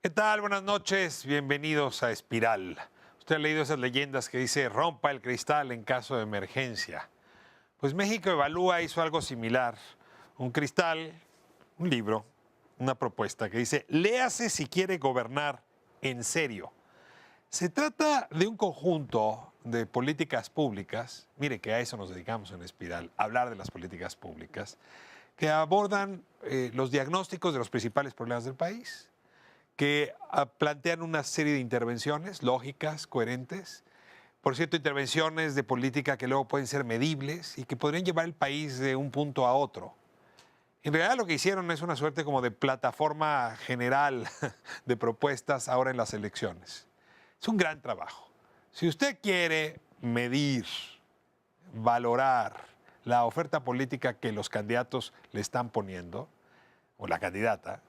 ¿Qué tal? Buenas noches, bienvenidos a Espiral. Usted ha leído esas leyendas que dice rompa el cristal en caso de emergencia. Pues México Evalúa hizo algo similar. Un cristal, un libro, una propuesta que dice, léase si quiere gobernar en serio. Se trata de un conjunto de políticas públicas, mire que a eso nos dedicamos en Espiral, a hablar de las políticas públicas, que abordan los diagnósticos de los principales problemas del país, que plantean una serie de intervenciones lógicas, coherentes, por cierto, intervenciones de política que luego pueden ser medibles y que podrían llevar el país de un punto a otro. En realidad lo que hicieron es una suerte como de plataforma general de propuestas ahora en las elecciones. Es un gran trabajo. Si usted quiere medir, valorar la oferta política que los candidatos le están poniendo, o la candidata,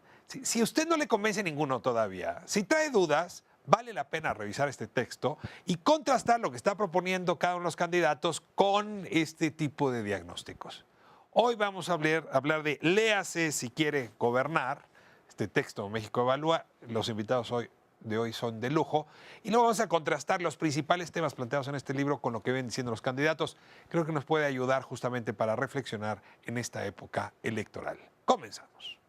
si usted no le convence ninguno todavía, si trae dudas, vale la pena revisar este texto y contrastar lo que está proponiendo cada uno de los candidatos con este tipo de diagnósticos. Hoy vamos a hablar de léase si quiere gobernar, este texto México Evalúa. Los invitados de hoy son de lujo y luego vamos a contrastar los principales temas planteados en este libro con lo que ven diciendo los candidatos. Creo que nos puede ayudar justamente para reflexionar en esta época electoral. Comenzamos.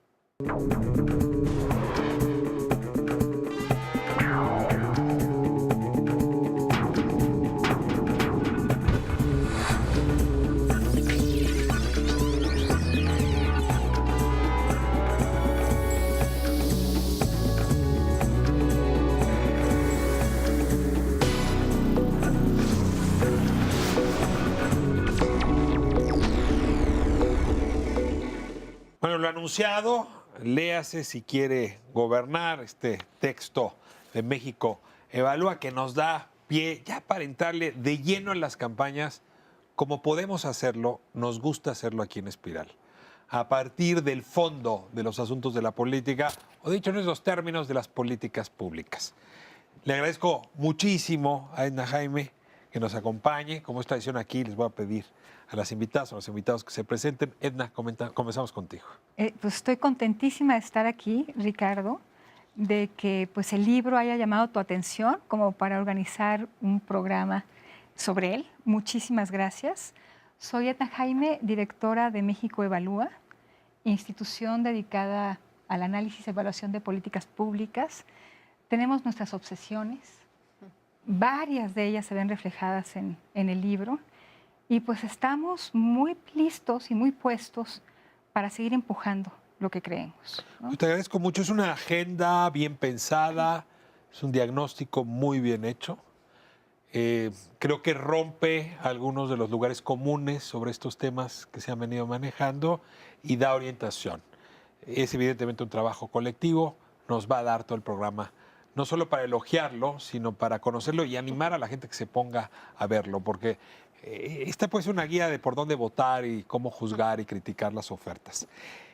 Bueno, lo anunciado, léase si quiere gobernar, este texto de México Evalúa, que nos da pie ya para entrarle de lleno en las campañas, como podemos hacerlo, nos gusta hacerlo aquí en Espiral, a partir del fondo de los asuntos de la política, o dicho en esos términos, de las políticas públicas. Le agradezco muchísimo a Edna Jaime que nos acompañe. Como es tradición aquí, les voy a pedir a las invitadas o a los invitados que se presenten. Edna, comenzamos contigo. Pues estoy contentísima de estar aquí, Ricardo, de que pues, el libro haya llamado tu atención como para organizar un programa sobre él. Muchísimas gracias. Soy Edna Jaime, directora de México Evalúa, institución dedicada al análisis y evaluación de políticas públicas. Tenemos nuestras obsesiones, varias de ellas se ven reflejadas en el libro, y pues estamos muy listos y muy puestos para seguir empujando lo que creemos, ¿no? Te agradezco mucho. Es una agenda bien pensada, es un diagnóstico muy bien hecho. Creo que rompe algunos de los lugares comunes sobre estos temas que se han venido manejando y da orientación. Es evidentemente un trabajo colectivo, nos va a dar todo el programa, no solo para elogiarlo, sino para conocerlo y animar a la gente que se ponga a verlo, porque esta puede ser una guía de por dónde votar y cómo juzgar y criticar las ofertas.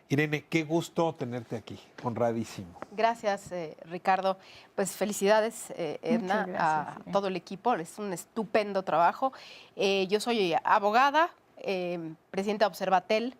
Irene, qué gusto tenerte aquí, honradísimo. Gracias, Ricardo. Pues felicidades, Edna, Muchas gracias, a todo el equipo. Es un estupendo trabajo. Yo soy abogada, presidenta de Observatel,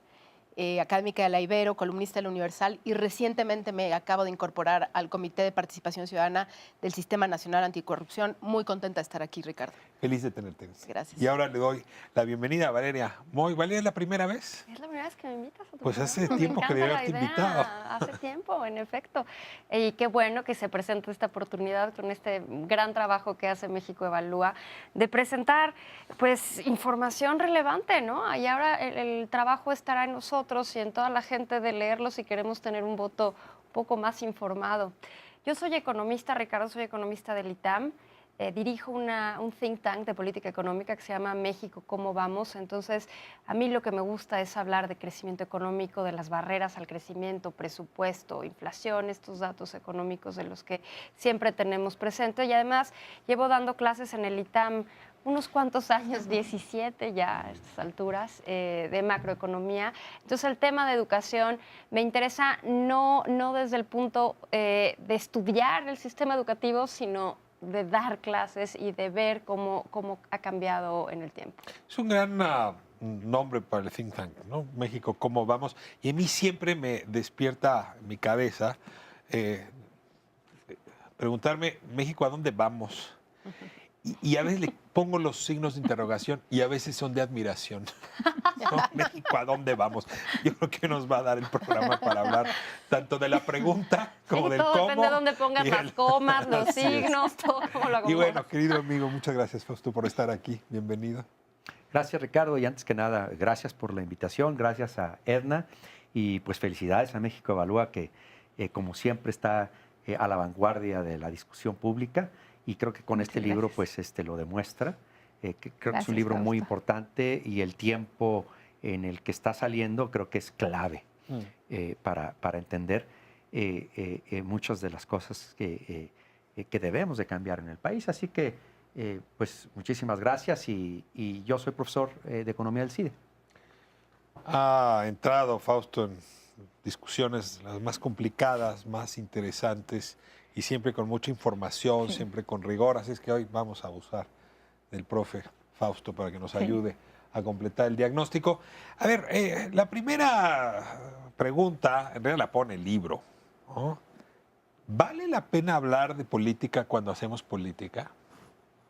académica de la Ibero, columnista de la Universal, y recientemente me acabo de incorporar al Comité de Participación Ciudadana del Sistema Nacional Anticorrupción. Muy contenta de estar aquí, Ricardo. Feliz de tenerte. Gracias. Y ahora le doy la bienvenida a Valeria Moy. ¿Valeria es la primera vez? Es la primera vez que me invitas a tu Pues hace programa. tiempo que Me debí encanta haberte la idea. invitado. Hace tiempo, en efecto. Y qué bueno que se presente esta oportunidad con este gran trabajo que hace México Evalúa de presentar pues información relevante, ¿no? Y ahora el trabajo estará en nosotros y en toda la gente de leerlo si queremos tener un voto un poco más informado. Yo soy economista, Ricardo, soy economista del ITAM. Dirijo un think tank de política económica que se llama México, ¿cómo vamos? Entonces, a mí lo que me gusta es hablar de crecimiento económico, de las barreras al crecimiento, presupuesto, inflación, estos datos económicos de los que siempre tenemos presente. Y además, llevo dando clases en el ITAM unos cuantos años, 17 ya a estas alturas, de macroeconomía. Entonces, el tema de educación me interesa no desde el punto de estudiar el sistema educativo, sino de dar clases y de ver cómo ha cambiado en el tiempo. Es un gran nombre para el think tank, ¿no? México, ¿cómo vamos? Y a mí siempre me despierta mi cabeza preguntarme, México, ¿a dónde vamos? Y a veces le pongo los signos de interrogación y a veces son de admiración. ¿No? México, ¿a dónde vamos? Yo creo que nos va a dar el programa para hablar tanto de la pregunta como del todo cómo. depende de dónde pongas y las comas, los Así es. signos, todo como lo Y acomodas. bueno, querido amigo, muchas gracias, Fausto, por estar aquí. Bienvenido. Gracias, Ricardo, y antes que nada, gracias por la invitación, gracias a Edna, y pues felicidades a México Evalúa, que como siempre está a la vanguardia de la discusión pública, y creo que con este libro pues lo demuestra. Que creo que es Gracias, un libro muy Fausto. importante, y el tiempo en el que está saliendo creo que es clave para entender muchas de las cosas que debemos de cambiar en el país. Así que, pues, muchísimas gracias, y yo soy profesor de Economía del CIDE. Ha entrado, Fausto, en discusiones las más complicadas, más interesantes y siempre con mucha información, siempre con rigor. Así es que hoy vamos a abusar del profe Fausto para que nos ayude a completar el diagnóstico. A ver, la primera pregunta, en realidad la pone el libro, ¿no? ¿Vale la pena hablar de política cuando hacemos política?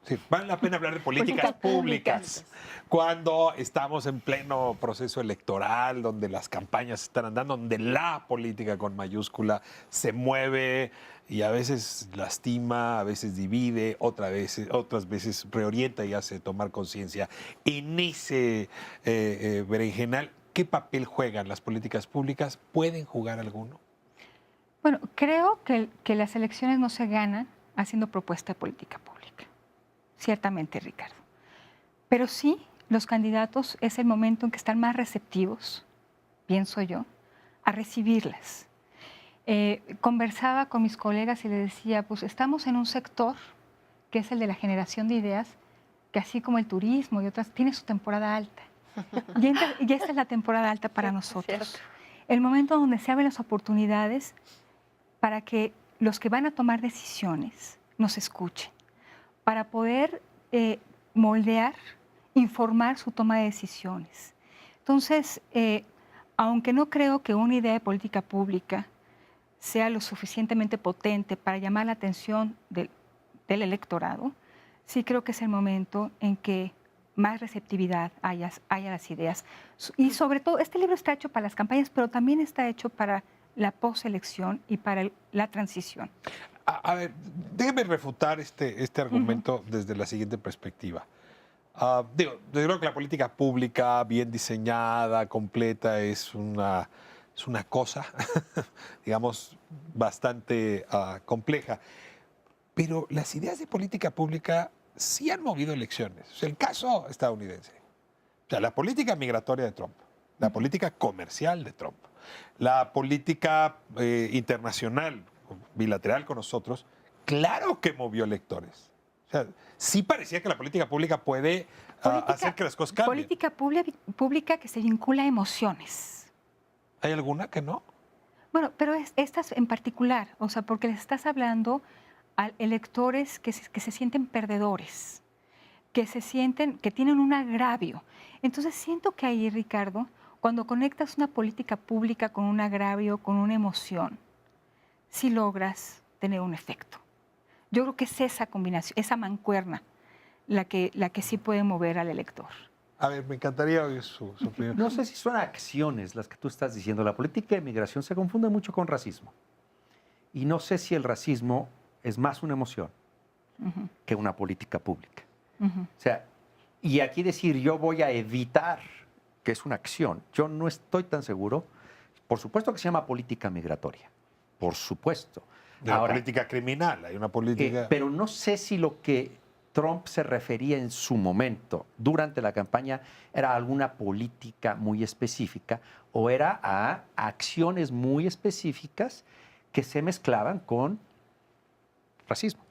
Sí, vale la pena hablar de políticas públicas cuando estamos en pleno proceso electoral, donde las campañas están andando, donde la política con mayúscula se mueve y a veces lastima, a veces divide, otras veces reorienta y hace tomar conciencia. En ese berenjenal, ¿qué papel juegan las políticas públicas? ¿Pueden jugar alguno? Bueno, creo que las elecciones no se ganan haciendo propuesta de política pública. Ciertamente, Ricardo. Pero sí, los candidatos es el momento en que están más receptivos, pienso yo, a recibirlas. Conversaba con mis colegas y les decía, pues estamos en un sector que es el de la generación de ideas, que así como el turismo y otras, tiene su temporada alta. Y esta es la temporada alta para nosotros. Cierto. El momento donde se abren las oportunidades para que los que van a tomar decisiones nos escuchen, para poder moldear, informar su toma de decisiones. Entonces, aunque no creo que una idea de política pública sea lo suficientemente potente para llamar la atención del electorado, sí creo que es el momento en que más receptividad haya a las ideas. Y sobre todo, este libro está hecho para las campañas, pero también está hecho para la postelección y para la transición. A ver, déjeme refutar este argumento desde la siguiente perspectiva. Yo creo que la política pública bien diseñada, completa, es una cosa, digamos, bastante compleja. Pero las ideas de política pública sí han movido elecciones. O sea, el caso estadounidense. O sea, la política migratoria de Trump, la política comercial de Trump, la política internacional, bilateral con nosotros, claro que movió electores. O sea, sí parecía que la política pública puede hacer que las cosas cambien. Política pública que se vincula a emociones. ¿Hay alguna que no? Bueno, pero estas en particular, o sea, porque les estás hablando a electores que se sienten perdedores, que tienen un agravio. Entonces siento que ahí, Ricardo, cuando conectas una política pública con un agravio, con una emoción, sí logras tener un efecto. Yo creo que es esa combinación, esa mancuerna, la que sí puede mover al elector. A ver, me encantaría oír su opinión. No sé si son acciones las que tú estás diciendo. La política de migración se confunde mucho con racismo. Y no sé si el racismo es más una emoción que una política pública. O sea, y aquí decir yo voy a evitar, que es una acción, yo no estoy tan seguro. Por supuesto que se llama política migratoria, por supuesto. De la política criminal, hay una política... Pero no sé si lo que Trump se refería en su momento, durante la campaña, era a alguna política muy específica o era a acciones muy específicas que se mezclaban con racismo.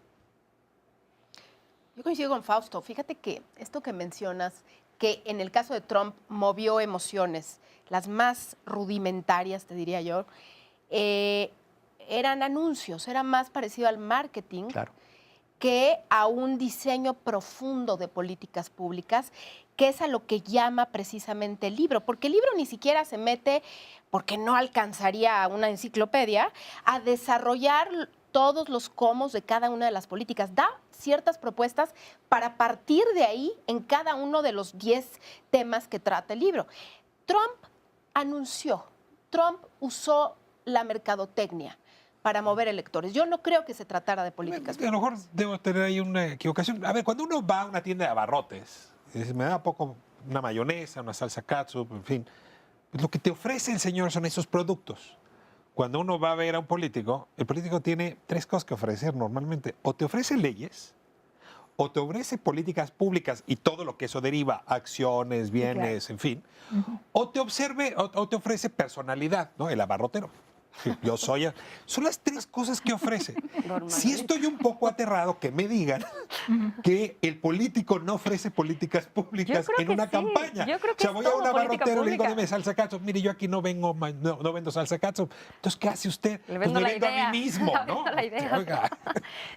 Yo coincido con Fausto. Fíjate que esto que mencionas, que en el caso de Trump movió emociones, las más rudimentarias, te diría yo, eran anuncios, era más parecido al marketing Claro. que a un diseño profundo de políticas públicas que es a lo que llama precisamente el libro, porque el libro ni siquiera se mete, porque no alcanzaría una enciclopedia, a desarrollar todos los cómo de cada una de las políticas. Da ciertas propuestas para partir de ahí en cada uno de los 10 temas que trata el libro. Trump usó la mercadotecnia para mover electores. Yo no creo que se tratara de políticas. A lo mejor debo tener ahí una equivocación. A ver, cuando uno va a una tienda de abarrotes, y dice, me da poco una mayonesa, una salsa catsup, en fin, pues lo que te ofrece el señor son esos productos. Cuando uno va a ver a un político, el político tiene 3 cosas que ofrecer normalmente. O te ofrece leyes, o te ofrece políticas públicas y todo lo que eso deriva, acciones, bienes, en fin, o te ofrece personalidad, ¿no? El abarrotero. Yo soy... Son las 3 cosas que ofrece. Si estoy un poco aterrado, que me digan que el político no ofrece políticas públicas en una campaña. Yo creo O que sea, es voy a todo un abarrotero y le digo, política deme salsa catsup. Mire, yo aquí no vendo salsa catsup. Entonces, ¿qué hace usted? Le Pues vendo me la vendo idea. a mí mismo, Le ¿no? vendo la idea. Oiga.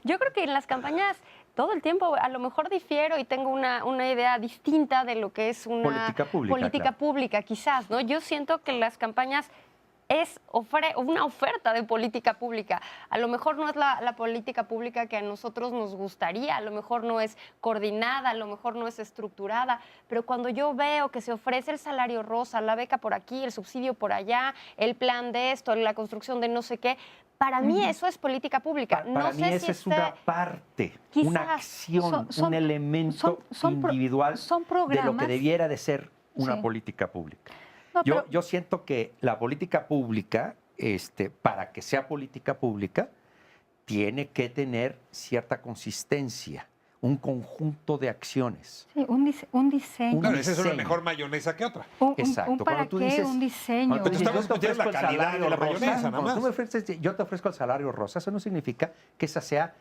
Yo creo que en las campañas todo el tiempo a lo mejor difiero y tengo una idea distinta de lo que es una Política pública, pública, quizás, ¿no? Yo siento que las campañas es una oferta de política pública. A lo mejor no es la política pública que a nosotros nos gustaría, a lo mejor no es coordinada, a lo mejor no es estructurada, pero cuando yo veo que se ofrece el salario rosa, la beca por aquí, el subsidio por allá, el plan de esto, la construcción de no sé qué, para mí eso es política pública. Para mí esa es una parte, una acción, un elemento individual son de lo programas. que debiera de ser una Sí. política pública. No, pero- Yo siento que la política pública, para que sea política pública, tiene que tener cierta consistencia, un conjunto de acciones. Sí, un diseño. Claro, esa es una diseño. mejor mayonesa que otra. Exacto. Un para Cuando tú qué, dices- un diseño. Cuando tú dices, Estamos yo te discutiendo ofrezco la el calidad salario de la rosa, mayonesa, nada cuando tú más. yo te ofrezco el salario rosa, eso no significa que esa sea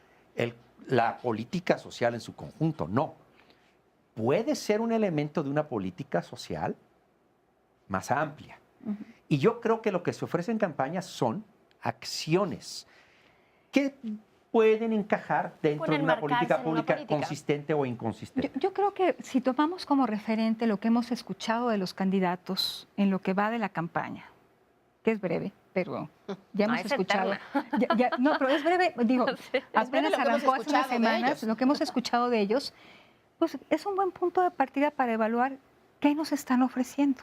la política social en su conjunto, no. Puede ser un elemento de una política social más amplia. Y yo creo que lo que se ofrece en campañas son acciones que pueden encajar dentro Pueden de una marcarse política en una pública política. consistente o inconsistente. Yo creo que si tomamos como referente lo que hemos escuchado de los candidatos en lo que va de la campaña, que es breve, pero ya hemos es escuchado. eterna. No, pero es breve, digo, breve apenas lo que hemos arrancó hace unas escuchado de semanas, ellos. lo que hemos escuchado de ellos, pues es un buen punto de partida para evaluar qué nos están ofreciendo.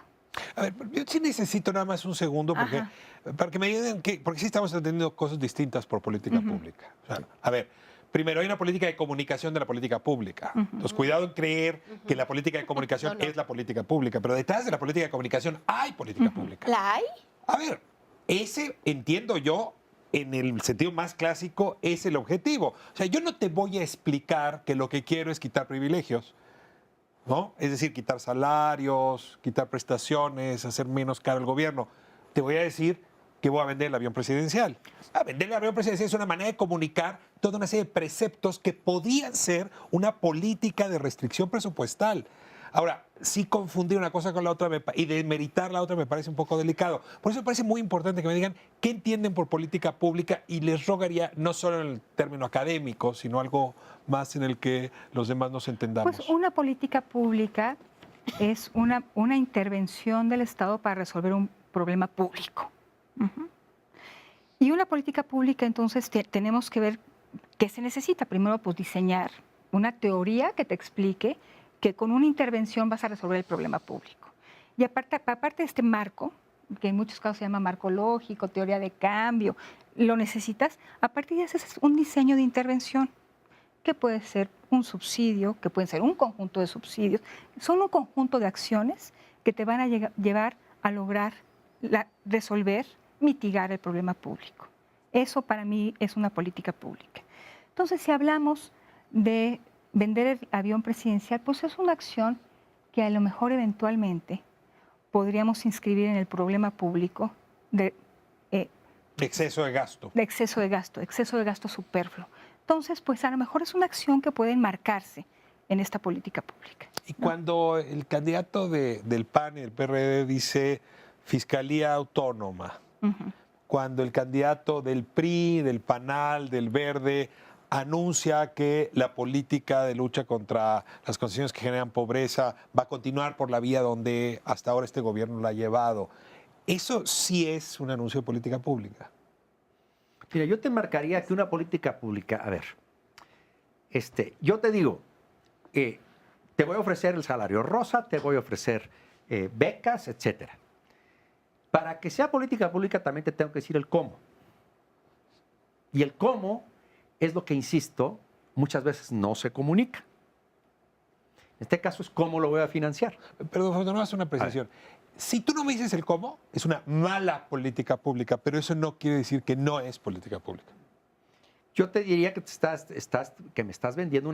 A ver, yo sí necesito nada más un segundo Ajá. para que me ayuden, porque sí estamos entendiendo cosas distintas por política pública. O sea, a ver, primero hay una política de comunicación de la política pública. Entonces, cuidado en creer que la política de comunicación No, no. es la política pública, pero detrás de la política de comunicación hay política pública. ¿La hay? A ver, ese entiendo yo, en el sentido más clásico, es el objetivo. O sea, yo no te voy a explicar que lo que quiero es quitar privilegios, ¿no? Es decir, quitar salarios, quitar prestaciones, hacer menos caro el gobierno. Te voy a decir que voy a vender el avión presidencial. Vender el avión presidencial es una manera de comunicar toda una serie de preceptos que podían ser una política de restricción presupuestal. Ahora, sí confundir una cosa con la otra y demeritar la otra me parece un poco delicado. Por eso me parece muy importante que me digan qué entienden por política pública y les rogaría, no solo en el término académico, sino algo más en el que los demás nos entendamos. Pues una política pública es una intervención del Estado para resolver un problema público. Y una política pública, entonces, tenemos que ver qué se necesita. Primero, pues diseñar una teoría que te explique que con una intervención vas a resolver el problema público. Y aparte de este marco, que en muchos casos se llama marco lógico, teoría de cambio, lo necesitas, a partir de eso es un diseño de intervención, que puede ser un subsidio, que puede ser un conjunto de subsidios. Son un conjunto de acciones que te van a llevar a lograr resolver, mitigar el problema público. Eso para mí es una política pública. Entonces, si hablamos de vender el avión presidencial, pues es una acción que a lo mejor eventualmente podríamos inscribir en el problema público de Exceso de gasto. exceso de gasto superfluo. Entonces, pues a lo mejor es una acción que puede enmarcarse en esta política pública. Y cuando el candidato del PAN y del PRD dice Fiscalía Autónoma, cuando el candidato del PRI, del PANAL, del Verde anuncia que la política de lucha contra las condiciones que generan pobreza va a continuar por la vía donde hasta ahora este gobierno la ha llevado. Eso sí es un anuncio de política pública. Mira, yo te marcaría que una política pública, a ver, yo te digo, te voy a ofrecer el salario rosa, te voy a ofrecer becas, etcétera. Para que sea política pública también te tengo que decir el cómo. Y el cómo es lo que, insisto, muchas veces no se comunica. En este caso es cómo lo voy a financiar. Perdón, no hace una precisión. Si tú no me dices el cómo, es una mala política pública, pero eso no quiere decir que no es política pública. Yo te diría que me estás vendiendo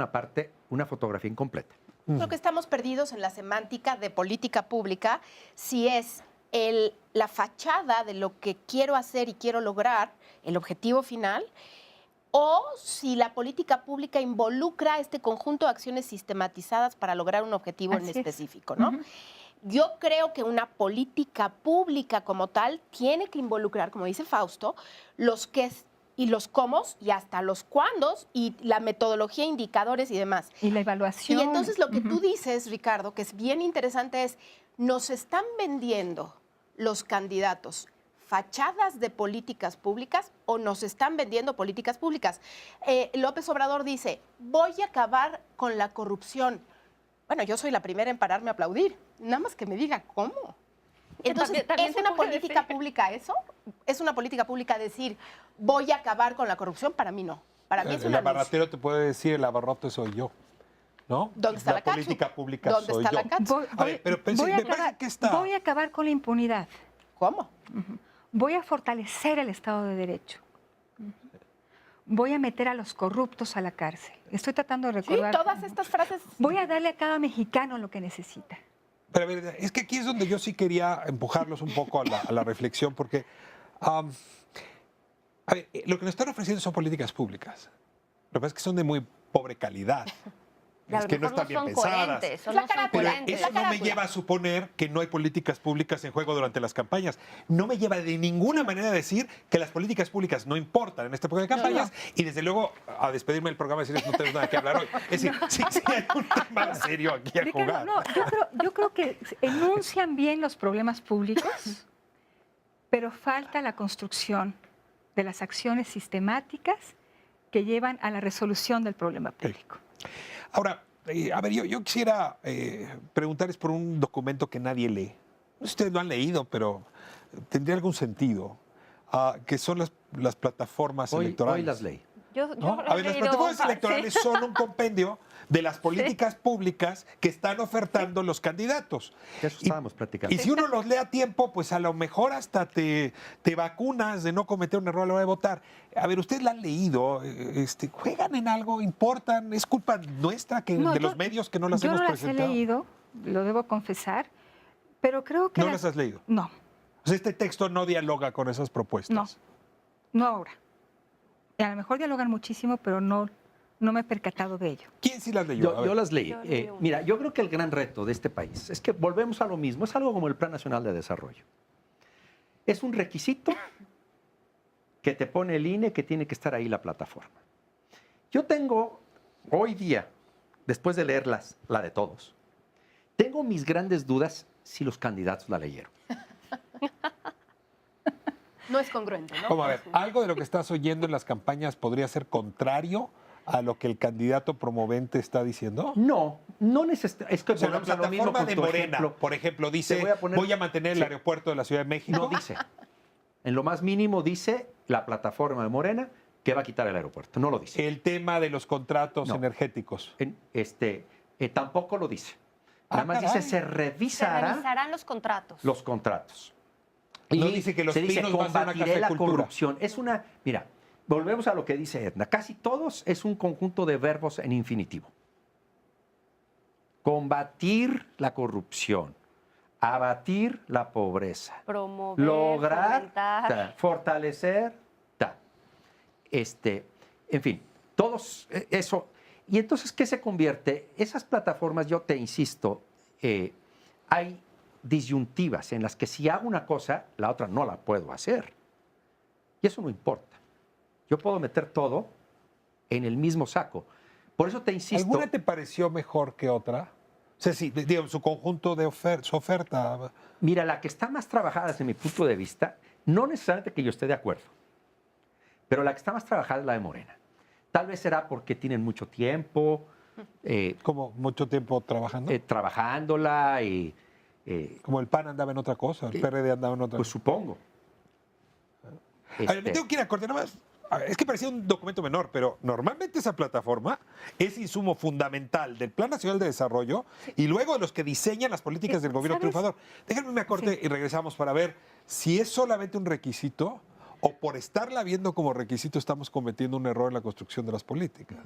una fotografía incompleta. Creo que estamos perdidos en la semántica de política pública, si es la fachada de lo que quiero hacer y quiero lograr, el objetivo final, o si la política pública involucra este conjunto de acciones sistematizadas para lograr un objetivo en Así es. específico, ¿no? Yo creo que una política pública como tal tiene que involucrar, como dice Fausto, los qués y los cómo y hasta los cuándos y la metodología, indicadores y demás. Y la evaluación. Y entonces lo que tú dices, Ricardo, que es bien interesante, es nos están vendiendo los candidatos fachadas de políticas públicas o nos están vendiendo políticas públicas. López Obrador dice, voy a acabar con la corrupción. Bueno, yo soy la primera en pararme a aplaudir. Nada más que me diga cómo. Entonces, También ¿es se una puede política decir. pública eso? ¿Es una política pública decir, voy a acabar con la corrupción? Para mí no. Para mí es El un anuncio. abarrotero te puede decir, el abarrote soy yo, ¿no? ¿Dónde está la catsup? política pública ¿Dónde soy está yo. la catsup? A ver, pero pensé, me parece que está... voy a acabar con la impunidad. ¿Cómo? Voy a fortalecer el Estado de Derecho. Voy a meter a los corruptos a la cárcel. Estoy tratando de Sí, recordar. todas estas frases. Voy a darle a cada mexicano lo que necesita. Pero a ver, es que aquí es donde yo sí quería empujarlos un poco a la reflexión, porque a ver, lo que nos están ofreciendo son políticas públicas. Lo que pasa es que son de muy pobre calidad. Y a Es lo que no mejor están bien son pensadas. coherentes, La no son carátula, Pero coherentes. eso no me lleva a suponer que no hay políticas públicas en juego durante las campañas. No me lleva de ninguna manera a decir que las políticas públicas no importan en esta época de campañas y desde luego a despedirme del programa y decirles no tenemos nada que hablar hoy. Es decir, sí hay un tema serio aquí a Ricardo, jugar. no, yo creo que enuncian bien los problemas públicos, pero falta la construcción de las acciones sistemáticas que llevan a la resolución del problema público. Ahora, a ver, yo quisiera preguntarles por un documento que nadie lee. No sé si ustedes lo han leído, pero tendría algún sentido, que son las plataformas electorales. Hoy las leí. Yo ¿No? lo A he ver, las leído, plataformas sí. electorales son un compendio de las políticas públicas que están ofertando los candidatos. De eso estábamos platicando. Y si uno los lee a tiempo, pues a lo mejor hasta te vacunas de no cometer un error a la hora de votar. A ver, ustedes la han leído, ¿juegan en algo? ¿Importan? ¿Es culpa nuestra No, de los yo- medios que no las Yo hemos no las he presentado? leído, lo debo confesar, pero creo que... ¿No las has leído? No, O sea, este texto no dialoga con esas propuestas. no ahora. Y a lo mejor dialogan muchísimo, pero no me he percatado de ello. ¿Quién sí las leyó? A Yo ver. las leí. Yo leí una. Mira, yo creo que el gran reto de este país es que volvemos a lo mismo. Es algo como el Plan Nacional de Desarrollo. Es un requisito que te pone el INE que tiene que estar ahí la plataforma. Yo tengo, hoy día, después de leerlas, la de todos, tengo mis grandes dudas si los candidatos la leyeron. No es congruente, ¿no? Vamos a ver, algo de lo que estás oyendo en las campañas podría ser contrario a lo que el candidato promovente está diciendo. No necesariamente. Es que O sea, la volvemos a lo mismo plataforma con de tu Morena, ejemplo. por ejemplo, dice, Te voy a poner- voy a mantener el Sí. aeropuerto de la Ciudad de México. No dice. En lo más mínimo dice la plataforma de Morena que va a quitar el aeropuerto. No lo dice. El tema de los contratos No. energéticos. Tampoco lo dice. Nada más caray. dice se Se revisarán revisarán los contratos. los contratos. No dice que los se dice Pinos va a ser una combatiré casa de la cultura. corrupción. Es una, mira, volvemos a lo que dice Edna. Casi todos es un conjunto de verbos en infinitivo. Combatir la corrupción, abatir la pobreza, Promover, lograr, fomentar. fortalecer, en fin, todos eso. Y entonces, ¿qué se convierte? Esas plataformas, yo te insisto, hay disyuntivas en las que si hago una cosa, la otra no la puedo hacer. Y eso no importa. Yo puedo meter todo en el mismo saco. Por eso te insisto. ¿Alguna te pareció mejor que otra? O sea, sí, digo, su conjunto de su oferta. Mira, la que está más trabajada desde mi punto de vista, no necesariamente que yo esté de acuerdo, pero la que está más trabajada es la de Morena. Tal vez será porque tienen mucho tiempo. Como mucho tiempo trabajando. Trabajándola y... Como el PAN andaba en otra cosa, el PRD andaba en otra Pues cosa. supongo. A ver, me tengo que ir a corte nada más. A ver, es que parecía un documento menor, pero normalmente esa plataforma es insumo fundamental del Plan Nacional de Desarrollo y luego de los que diseñan las políticas del gobierno ¿Sabes? triunfador. Déjenme me corte y regresamos para ver si es solamente un requisito o por estarla viendo como requisito estamos cometiendo un error en la construcción de las políticas.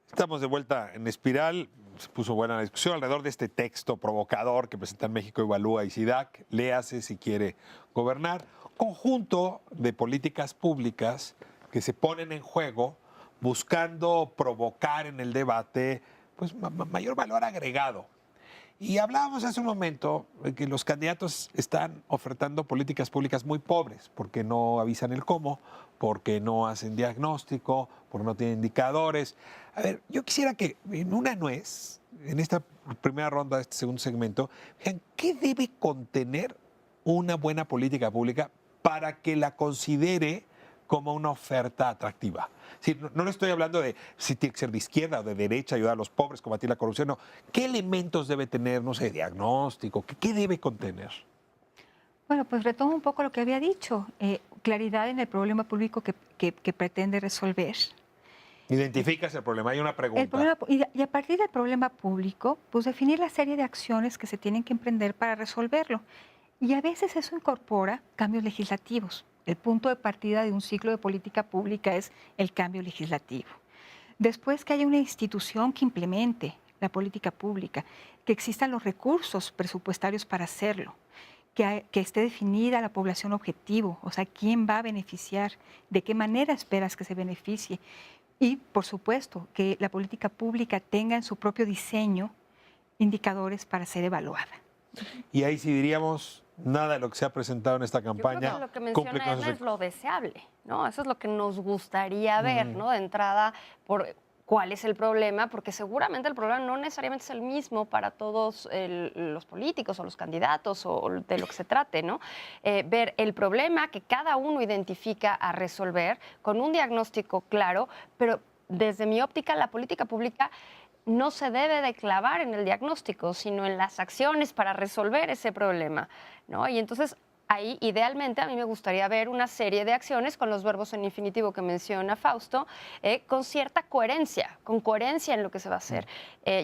Estamos de vuelta en Espiral. Se puso buena la discusión alrededor de este texto provocador que presentan México Evalúa y SIDAC. Léase si quiere gobernar. Conjunto de políticas públicas que se ponen en juego buscando provocar en el debate pues, mayor valor agregado. Y hablábamos hace un momento de que los candidatos están ofertando políticas públicas muy pobres, porque no avisan el cómo, porque no hacen diagnóstico, porque no tienen indicadores. A ver, yo quisiera que en una nuez, en esta primera ronda de este segundo segmento, vean qué debe contener una buena política pública para que la considere como una oferta atractiva. Sí, no le estoy hablando de si tiene que ser de izquierda o de derecha, ayudar a los pobres, combatir la corrupción, no. ¿Qué elementos debe tener, no sé, diagnóstico? ¿Qué debe contener? Bueno, pues retomo un poco lo que había dicho, claridad en el problema público que pretende resolver. Identificas el problema, hay una pregunta. El problema, y a partir del problema público, pues definir la serie de acciones que se tienen que emprender para resolverlo. Y a veces eso incorpora cambios legislativos. El punto de partida de un ciclo de política pública es el cambio legislativo. Después que haya una institución que implemente la política pública, que existan los recursos presupuestarios para hacerlo, que esté definida la población objetivo, o sea, quién va a beneficiar, de qué manera esperas que se beneficie. Y, por supuesto, que la política pública tenga en su propio diseño indicadores para ser evaluada. Y ahí sí diríamos, nada de lo que se ha presentado en esta Yo campaña creo que lo que menciona cumple con Edna esos es lo deseable, ¿no? Eso es lo que nos gustaría ver, ¿no? De entrada, por cuál es el problema, porque seguramente el problema no necesariamente es el mismo para todos los políticos o los candidatos o de lo que se trate, ¿no? Ver el problema que cada uno identifica a resolver con un diagnóstico claro, pero desde mi óptica la política pública no se debe de clavar en el diagnóstico, sino en las acciones para resolver ese problema, ¿no? Y entonces ahí, idealmente, a mí me gustaría ver una serie de acciones con los verbos en infinitivo que menciona Fausto, con cierta coherencia, con coherencia en lo que se va a hacer.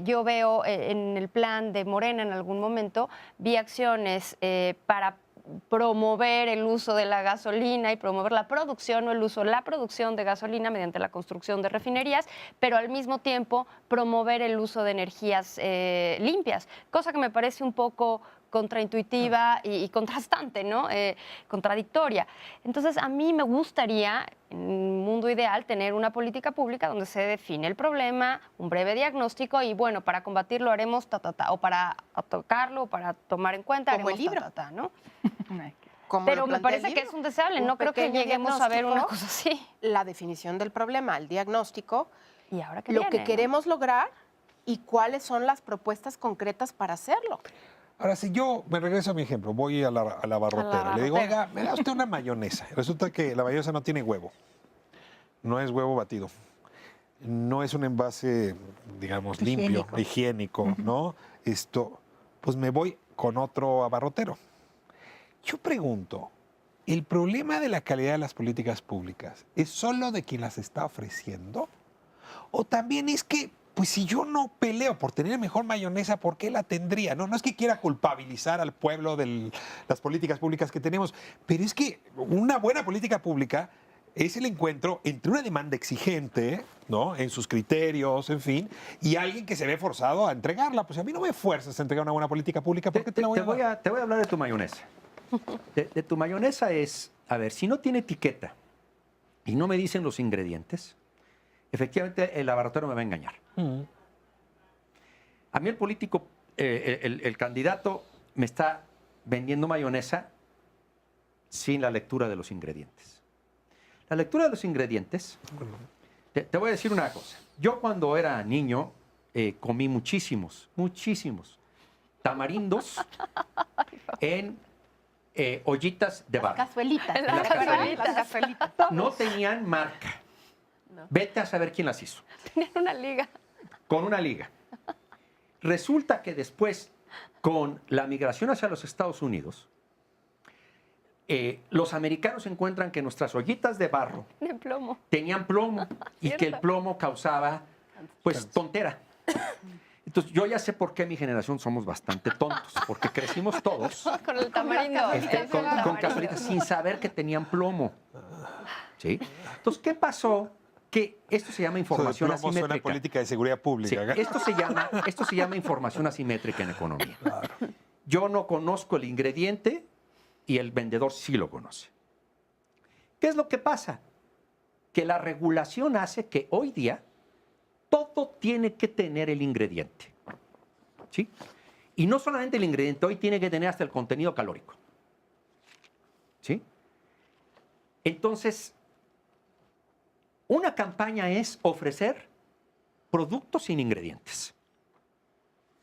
Yo veo en el plan de Morena en algún momento, vi acciones para promover el uso de la gasolina y promover la producción o el uso, la producción de gasolina mediante la construcción de refinerías, pero al mismo tiempo promover el uso de energías limpias, cosa que me parece un poco contraintuitiva y contrastante, ¿no? Contradictoria. Entonces, a mí me gustaría, en un mundo ideal, tener una política pública donde se define el problema, un breve diagnóstico y, bueno, para combatirlo haremos o para tocarlo, o para tomar en cuenta Como haremos el libro. ¿no? Como Pero lo me plantea parece el que libro. es un deseable. Un No creo que pequeño lleguemos a ver una diagnóstico, cosa así. La definición del problema, el diagnóstico, Y ahora que lo viene, que ¿no? queremos lograr y cuáles son las propuestas concretas para hacerlo. Ahora, si yo me regreso a mi ejemplo, voy a la barrotera, le digo, barrotera. oiga, me da usted una mayonesa. Resulta que la mayonesa no tiene huevo, no es huevo batido, no es un envase, digamos, limpio, higiénico, ¿no? Pues me voy con otro abarrotero. Yo pregunto, ¿el problema de la calidad de las políticas públicas es solo de quien las está ofreciendo? ¿O también es que, pues si yo no peleo por tener mejor mayonesa, ¿por qué la tendría? No es que quiera culpabilizar al pueblo de las políticas públicas que tenemos, pero es que una buena política pública es el encuentro entre una demanda exigente, ¿no? En sus criterios, en fin, y alguien que se ve forzado a entregarla. Pues a mí no me fuerzas a entregar una buena política pública, ¿por qué te la voy a dar? Te voy a hablar de tu mayonesa. De tu mayonesa es, a ver, si no tiene etiqueta y no me dicen los ingredientes, efectivamente el laboratorio me va a engañar. A mí el político, el candidato me está vendiendo mayonesa sin la lectura de los ingredientes. La lectura de los ingredientes, te voy a decir una cosa. Yo cuando era niño comí muchísimos tamarindos en ollitas de barro. Cazuelitas. Las cazuelitas. Las cazuelitas. No tenían marca. No. Vete a saber quién las hizo. Tenían una liga. Con una liga. Resulta que después, con la migración hacia los Estados Unidos, los americanos encuentran que nuestras ollitas de barro De plomo. tenían plomo y que el Cierto. plomo causaba, pues, tontera. Entonces, yo ya sé por qué mi generación somos bastante tontos, porque crecimos todos Con el tamarindo. con cazuelitas sin saber que tenían plomo. ¿Sí? Entonces, ¿qué pasó? Que esto se llama información Eso de plomo suena a asimétrica. política de seguridad Sí, pública. esto se llama información asimétrica en economía. Yo no conozco el ingrediente y el vendedor sí lo conoce. ¿Qué es lo que pasa? Que la regulación hace que hoy día todo tiene que tener el ingrediente. ¿Sí? Y no solamente el ingrediente, hoy tiene que tener hasta el contenido calórico. ¿Sí? Entonces, una campaña es ofrecer productos sin ingredientes.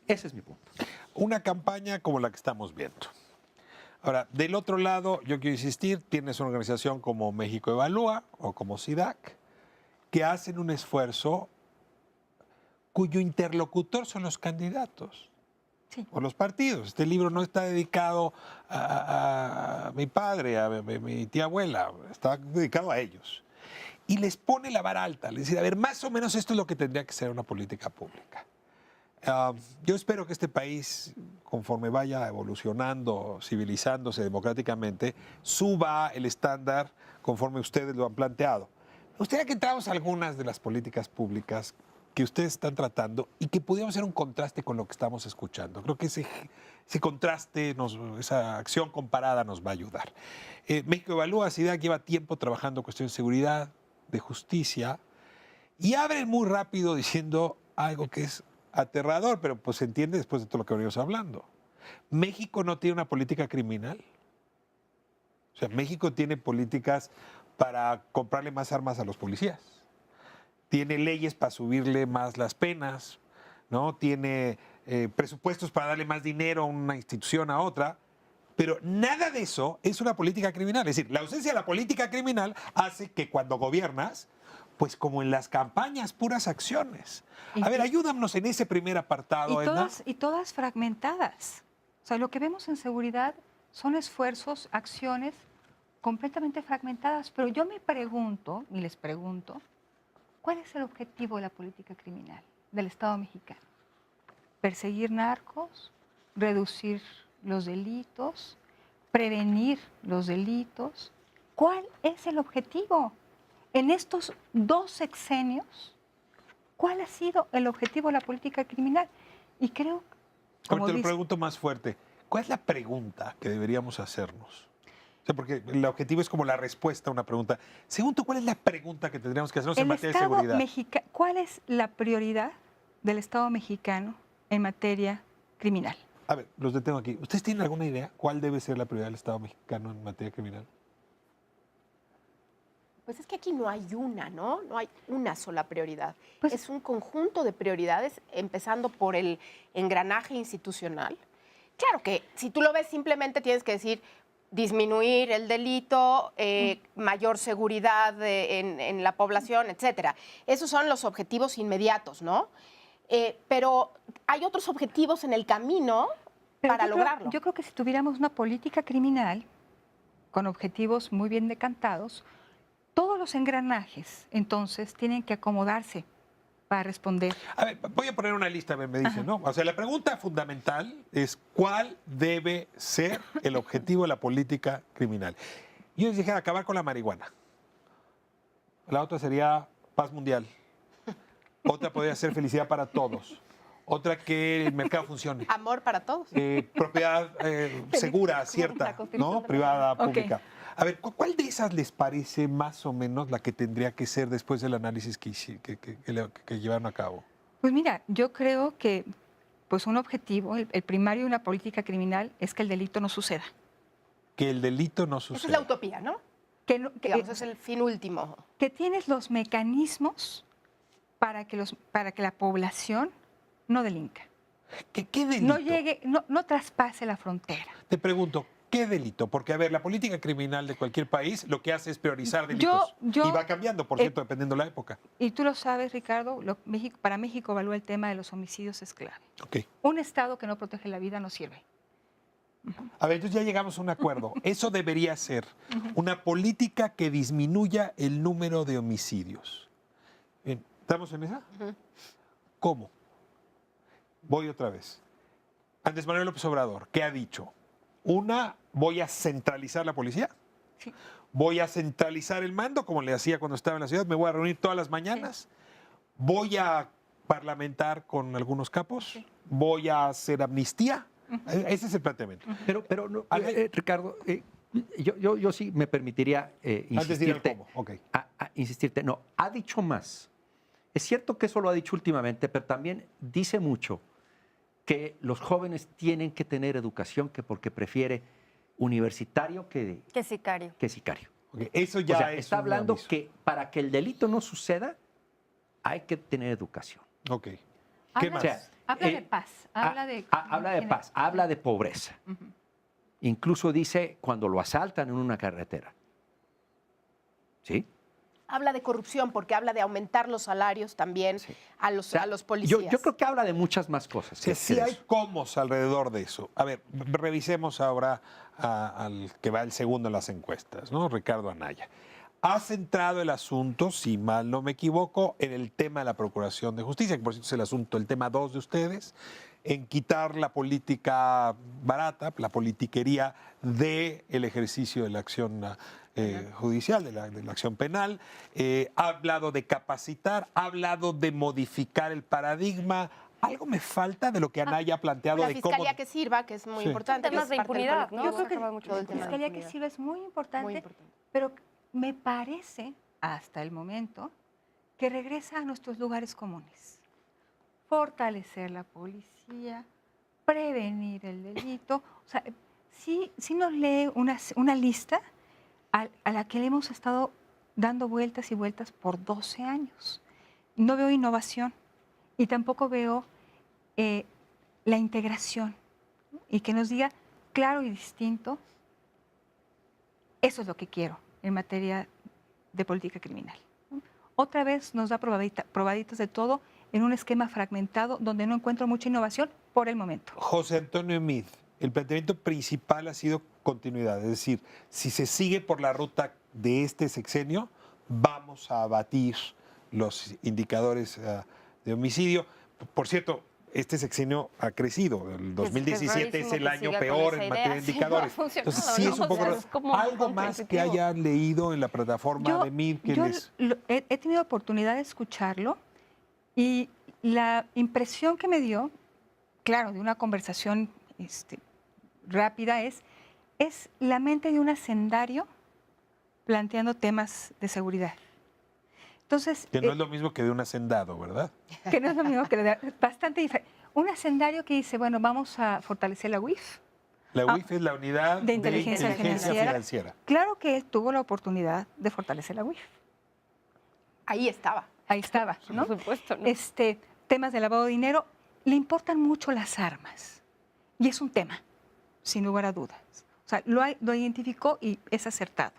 Ese es mi punto. Una campaña como la que estamos viendo. Ahora, del otro lado, yo quiero insistir, tienes una organización como México Evalúa o como SIDAC, que hacen un esfuerzo cuyo interlocutor son los candidatos Sí. o los partidos. Este libro no está dedicado a mi padre, a mi tía abuela, está dedicado a ellos. Y les pone la vara alta, les dice, a ver, más o menos esto es lo que tendría que ser una política pública. Yo espero que este país, conforme vaya evolucionando, civilizándose democráticamente, suba el estándar conforme ustedes lo han planteado. Me gustaría que entramos a algunas de las políticas públicas que ustedes están tratando y que pudiéramos hacer un contraste con lo que estamos escuchando. Creo que ese contraste, esa acción comparada nos va a ayudar. México Evalúa, SIDAC lleva tiempo trabajando cuestiones de seguridad, de justicia, y abren muy rápido diciendo algo que es aterrador, pero pues se entiende después de todo lo que venimos hablando. México no tiene una política criminal. O sea, México tiene políticas para comprarle más armas a los policías. Tiene leyes para subirle más las penas, ¿no? Tiene presupuestos para darle más dinero a una institución a otra, pero nada de eso es una política criminal. Es decir, la ausencia de la política criminal hace que cuando gobiernas, pues como en las campañas, puras acciones. A ver, ayúdanos en ese primer apartado, Edna. Y todas fragmentadas. O sea, lo que vemos en seguridad son esfuerzos, acciones completamente fragmentadas. Pero yo me pregunto, y les pregunto, ¿cuál es el objetivo de la política criminal del Estado mexicano? ¿Perseguir narcos? ¿Reducir los delitos? ¿Prevenir los delitos? ¿Cuál es el objetivo? En estos 2 sexenios, ¿cuál ha sido el objetivo de la política criminal? Y creo, como Ahorita lo dice, pregunto más fuerte. ¿Cuál es la pregunta que deberíamos hacernos? O sea, porque el objetivo es como la respuesta a una pregunta. Según tú, ¿cuál es la pregunta que tendríamos que hacernos en el materia de Estado seguridad? mexicano, ¿cuál es la prioridad del Estado mexicano en materia criminal? A ver, los detengo aquí. ¿Ustedes tienen alguna idea cuál debe ser la prioridad del Estado mexicano en materia criminal? Pues es que aquí no hay una, ¿no? No hay una sola prioridad. Pues- es un conjunto de prioridades, empezando por el engranaje institucional. Claro que si tú lo ves simplemente tienes que decir disminuir el delito, mayor seguridad en la población, etcétera. Esos son los objetivos inmediatos, ¿no? Pero hay otros objetivos en el camino Pero para lograrlo. Yo creo que si tuviéramos una política criminal con objetivos muy bien decantados, todos los engranajes entonces tienen que acomodarse para responder. A ver, voy a poner una lista, me dicen, ¿no? O sea, la pregunta fundamental es ¿cuál debe ser el objetivo de la política criminal? Yo les dije acabar con la marihuana. La otra sería paz mundial. Otra podría ser felicidad para todos. Otra que el mercado funcione. Amor para todos. Propiedad segura, La cierta, Constitución ¿no? de Privada, Ok. pública. A ver, ¿cuál de esas les parece más o menos la que tendría que ser después del análisis que llevaron a cabo? Pues mira, yo creo que pues un objetivo, el primario de una política criminal es que el delito no suceda. Que el delito no Esa es suceda. la utopía, ¿no? Digamos, es el fin último. Que tienes los mecanismos para que la población no delinca. ¿Qué delito? No llegue, no traspase la frontera. Te pregunto, ¿qué delito? Porque, a ver, la política criminal de cualquier país lo que hace es priorizar delitos. yo- y va cambiando, por cierto, dependiendo de la época. Y tú lo sabes, Ricardo, para México evalúa el tema de los homicidios es clave. Ok. Un Estado que no protege la vida no sirve. A ver, entonces ya llegamos a un acuerdo. Eso debería ser una política que disminuya el número de homicidios. Bien, ¿estamos en esa? ¿Cómo? Voy otra vez. Andrés Manuel López Obrador, ¿qué ha dicho? Una, voy a centralizar la policía. Sí. Voy a centralizar el mando, como le hacía cuando estaba en la ciudad. Me voy a reunir todas las mañanas. Voy a parlamentar con algunos capos. Voy a hacer amnistía. Ese es el planteamiento. Pero no, Ricardo, yo sí me permitiría Antes de ir al insistirte. cómo. Ok. Insistirte. No, ha dicho más. Es cierto que eso lo ha dicho últimamente, pero también dice mucho que los jóvenes tienen que tener educación, que porque prefiere universitario que sicario. sicario. Ok, eso ya O sea, es está un hablando aviso. que para que el delito no suceda, hay que tener educación. Ok. ¿Qué Habla, más? O sea, habla de paz, habla de... habla de paz, habla de pobreza. Ujú. Incluso dice cuando lo asaltan en una carretera. ¿Sí? Habla de corrupción porque habla de aumentar los salarios también Sí. a los, O sea, a los policías. Yo creo que habla de muchas más cosas. Sí, que sí de hay eso. comos alrededor de eso. A ver, revisemos ahora al que va el segundo en las encuestas, ¿no? Ricardo Anaya. Ha centrado el asunto, si mal no me equivoco, en el tema de la Procuración de Justicia, que por cierto es el asunto, el tema 2 de ustedes, en quitar la política barata, la politiquería del ejercicio de la acción judicial, de la acción penal. Ha hablado de capacitar, ha hablado de modificar el paradigma. Algo me falta de lo que Anaya ha planteado la de cómo... fiscalía que sirva, que es muy Sí. importante. Temas que es de parte del impunidad, colectivo. ¿no? Yo creo que Acaba mucho todo la el tema de fiscalía que impunidad. sirve es muy importante, Muy importante. pero me parece, hasta el momento, que regresa a nuestros lugares comunes. Fortalecer la policía, prevenir el delito. O sea, sí nos lee una lista a la que le hemos estado dando vueltas y vueltas por 12 años. No veo innovación y tampoco veo la integración y que nos diga claro y distinto, eso es lo que quiero en materia de política criminal. Otra vez nos da probaditas de todo en un esquema fragmentado donde no encuentro mucha innovación por el momento. José Antonio Meade, el planteamiento principal ha sido continuidad, es decir, si se sigue por la ruta de este sexenio, vamos a abatir los indicadores de homicidio. Por cierto, este sexenio ha crecido. El 2017 es el año peor en materia de indicadores. Entonces, sí es un poco... algo más que hayan leído en la plataforma de Meade que les... He tenido oportunidad de escucharlo y la impresión que me dio, claro, de una conversación rápida, es la mente de un hacendario planteando temas de seguridad. Entonces, Que no es lo mismo que de un hacendado, ¿verdad? que no es lo mismo que bastante diferente. Un hacendario que dice, bueno, vamos a fortalecer la UIF. La UIF es la unidad de inteligencia financiera. Claro que él tuvo la oportunidad de fortalecer la UIF. Ahí estaba. Ahí estaba, ¿no? Por supuesto, ¿no? Temas de lavado de dinero, le importan mucho las armas. Y es un tema, sin lugar a dudas. O sea, lo identificó y es acertado.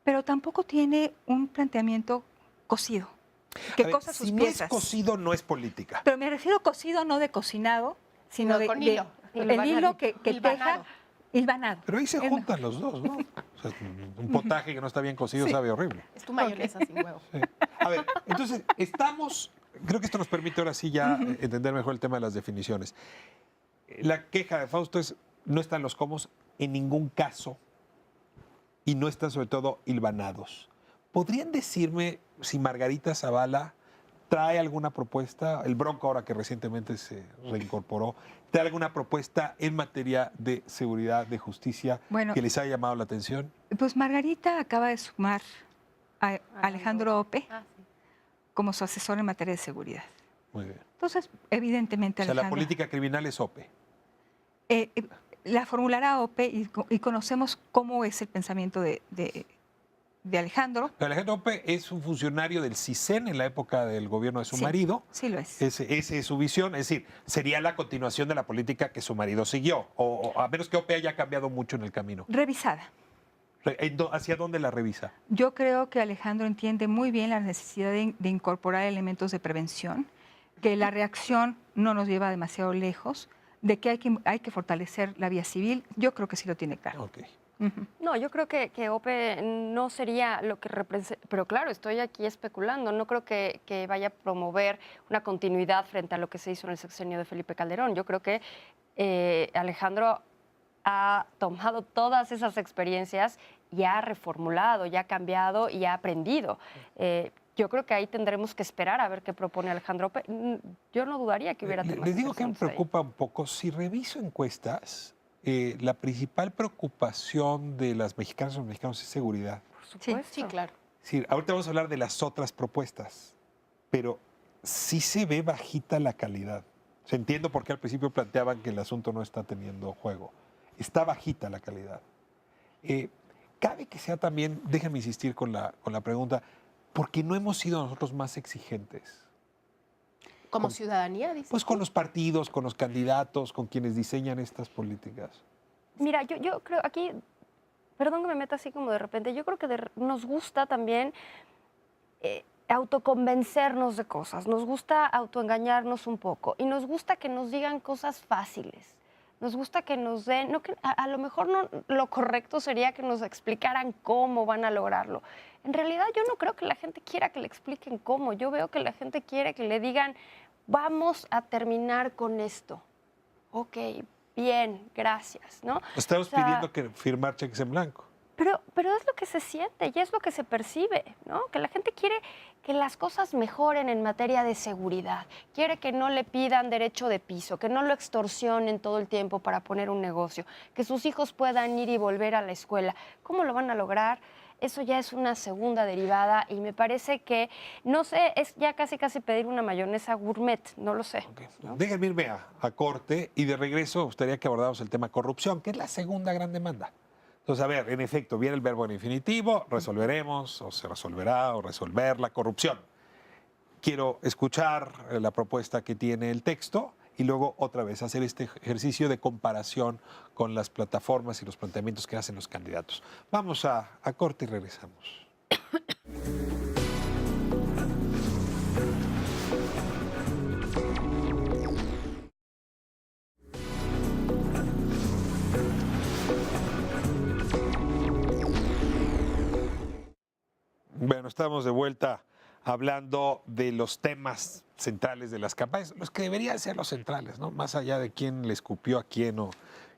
Pero tampoco tiene un planteamiento cocido, que A ver, cosa sus si no piezas. es cocido, no es política. Pero me refiero a cocido no de cocinado, sino No, con hilo. el hilo que teja, Hilvanado. hilvanado. Pero ahí se Es juntan los dos, ¿no? O sea, un potaje que no está bien cocido sabe horrible. Es tu mayonesa sin huevo. Sí. A ver, entonces, creo que esto nos permite ahora sí ya entender mejor el tema de las definiciones. La queja de Fausto es, no están los comos en ningún caso y no están sobre todo hilvanados. ¿Podrían decirme si Margarita Zavala trae alguna propuesta? El Bronco, ahora que recientemente se reincorporó, ¿trae alguna propuesta en materia de seguridad, de justicia, Bueno, que les haya llamado la atención? Pues Margarita acaba de sumar a Alejandro Ope Sí. como su asesor en materia de seguridad. Muy bien. Entonces, evidentemente, O sea, la Alejandro, política criminal es OPE. la formulará Ope y conocemos cómo es el pensamiento de Alejandro. Pero Alejandro Ope es un funcionario del CISEN en la época del gobierno de su Sí, marido. sí lo es. Esa es su visión, es decir, sería la continuación de la política que su marido siguió, o a menos que Ope haya cambiado mucho en el camino. Revisada. ¿Hacia dónde la revisa? Yo creo que Alejandro entiende muy bien la necesidad de incorporar elementos de prevención, que la reacción no nos lleva demasiado lejos, de que hay que fortalecer la vía civil. Yo creo que sí lo tiene claro. Ok. Ujú. No, yo creo que OPE no sería lo que representa, pero claro, estoy aquí especulando, no creo que vaya a promover una continuidad frente a lo que se hizo en el sexenio de Felipe Calderón. Yo creo que Alejandro ha tomado todas esas experiencias y ha reformulado, ya ha cambiado y ha aprendido. Yo creo que ahí tendremos que esperar a ver qué propone Alejandro Ope. Yo no dudaría que hubiera temas Les digo que me interesantes ahí. preocupa un poco. Si reviso encuestas, la principal preocupación de las mexicanas y los mexicanos es seguridad. Por supuesto. Sí, claro. Es decir, ahorita vamos a hablar de las otras propuestas, pero sí se ve bajita la calidad. O sea, entiendo por qué al principio planteaban que el asunto no está teniendo juego. Está bajita la calidad. Cabe que sea también, déjenme insistir con la pregunta, porque no hemos sido nosotros más exigentes. Como ciudadanía, dice. Pues con los partidos, con los candidatos, con quienes diseñan estas políticas. Mira, yo creo aquí, perdón que me meta así como de repente, yo creo que nos gusta también autoconvencernos de cosas, nos gusta autoengañarnos un poco y nos gusta que nos digan cosas fáciles. Nos gusta que nos den, no que, a lo mejor no, lo correcto sería que nos explicaran cómo van a lograrlo. En realidad yo no creo que la gente quiera que le expliquen cómo, yo veo que la gente quiere que le digan, vamos a terminar con esto. Ok, bien, gracias, ¿no? Estamos O sea, pidiendo que firmar cheques en blanco. pero es lo que se siente y es lo que se percibe, ¿no? Que la gente quiere que las cosas mejoren en materia de seguridad, quiere que no le pidan derecho de piso, que no lo extorsionen todo el tiempo para poner un negocio, que sus hijos puedan ir y volver a la escuela. ¿Cómo lo van a lograr? Eso ya es una segunda derivada y me parece que, no sé, es ya casi pedir una mayonesa gourmet, no lo sé. Okay. Déjenme irme a corte y de regreso me gustaría que abordáramos el tema corrupción, que es la segunda gran demanda. Entonces, a ver, en efecto, viene el verbo en infinitivo, resolveremos, o se resolverá, o resolver la corrupción. Quiero escuchar la propuesta que tiene el texto y luego otra vez hacer este ejercicio de comparación con las plataformas y los planteamientos que hacen los candidatos. Vamos a corte y regresamos. Bueno, estamos de vuelta hablando de los temas centrales de las campañas, los que deberían ser los centrales, ¿no? Más allá de quién le escupió a quién o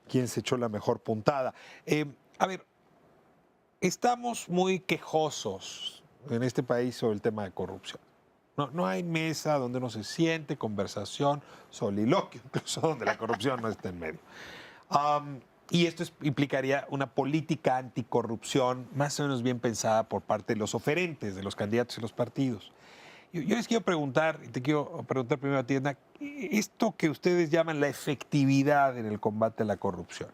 quién se echó la mejor puntada. A ver, estamos muy quejosos en este país sobre el tema de corrupción. No hay mesa donde uno se siente, conversación, soliloquio, incluso donde la corrupción no está en medio. Y esto implicaría una política anticorrupción más o menos bien pensada por parte de los oferentes, de los candidatos y los partidos. Yo les quiero preguntar, y te quiero preguntar primero a ti, Edna, esto que ustedes llaman la efectividad en el combate a la corrupción,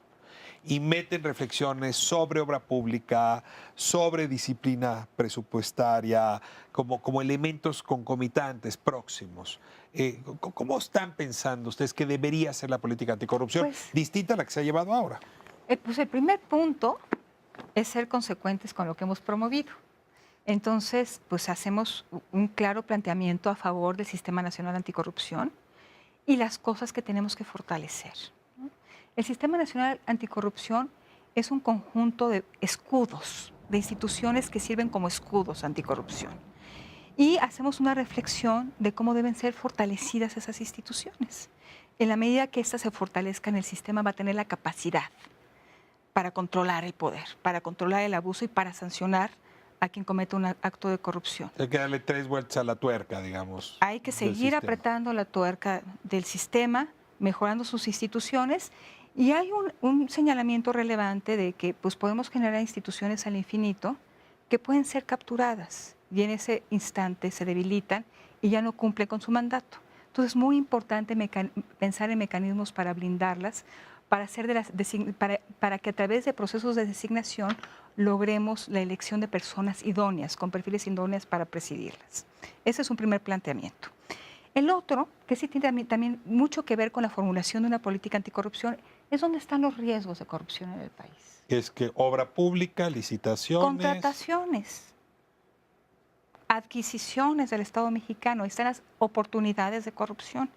y meten reflexiones sobre obra pública, sobre disciplina presupuestaria, como elementos concomitantes, próximos. ¿Cómo están pensando ustedes que debería ser la política anticorrupción, Pues, distinta a la que se ha llevado ahora? Pues el primer punto es ser consecuentes con lo que hemos promovido. Entonces, pues hacemos un claro planteamiento a favor del Sistema Nacional Anticorrupción y las cosas que tenemos que fortalecer. El Sistema Nacional Anticorrupción es un conjunto de escudos, de instituciones que sirven como escudos anticorrupción. Y hacemos una reflexión de cómo deben ser fortalecidas esas instituciones. En la medida que éstas se fortalezcan, el sistema va a tener la capacidad para controlar el poder, para controlar el abuso y para sancionar a quien cometa un acto de corrupción. Hay que darle 3 vueltas a la tuerca, digamos. Hay que del seguir sistema. apretando la tuerca del sistema, mejorando sus instituciones, y hay un señalamiento relevante de que pues, podemos generar instituciones al infinito que pueden ser capturadas y en ese instante se debilitan y ya no cumplen con su mandato. Entonces es muy importante pensar en mecanismos para blindarlas, para que a través de procesos de designación logremos la elección de personas idóneas, con perfiles idóneos para presidirlas. Ese es un primer planteamiento. El otro, que sí tiene también mucho que ver con la formulación de una política anticorrupción, es dónde están los riesgos de corrupción en el país. Es que obra pública, licitaciones. Contrataciones, adquisiciones del Estado mexicano, ahí están las oportunidades de corrupción.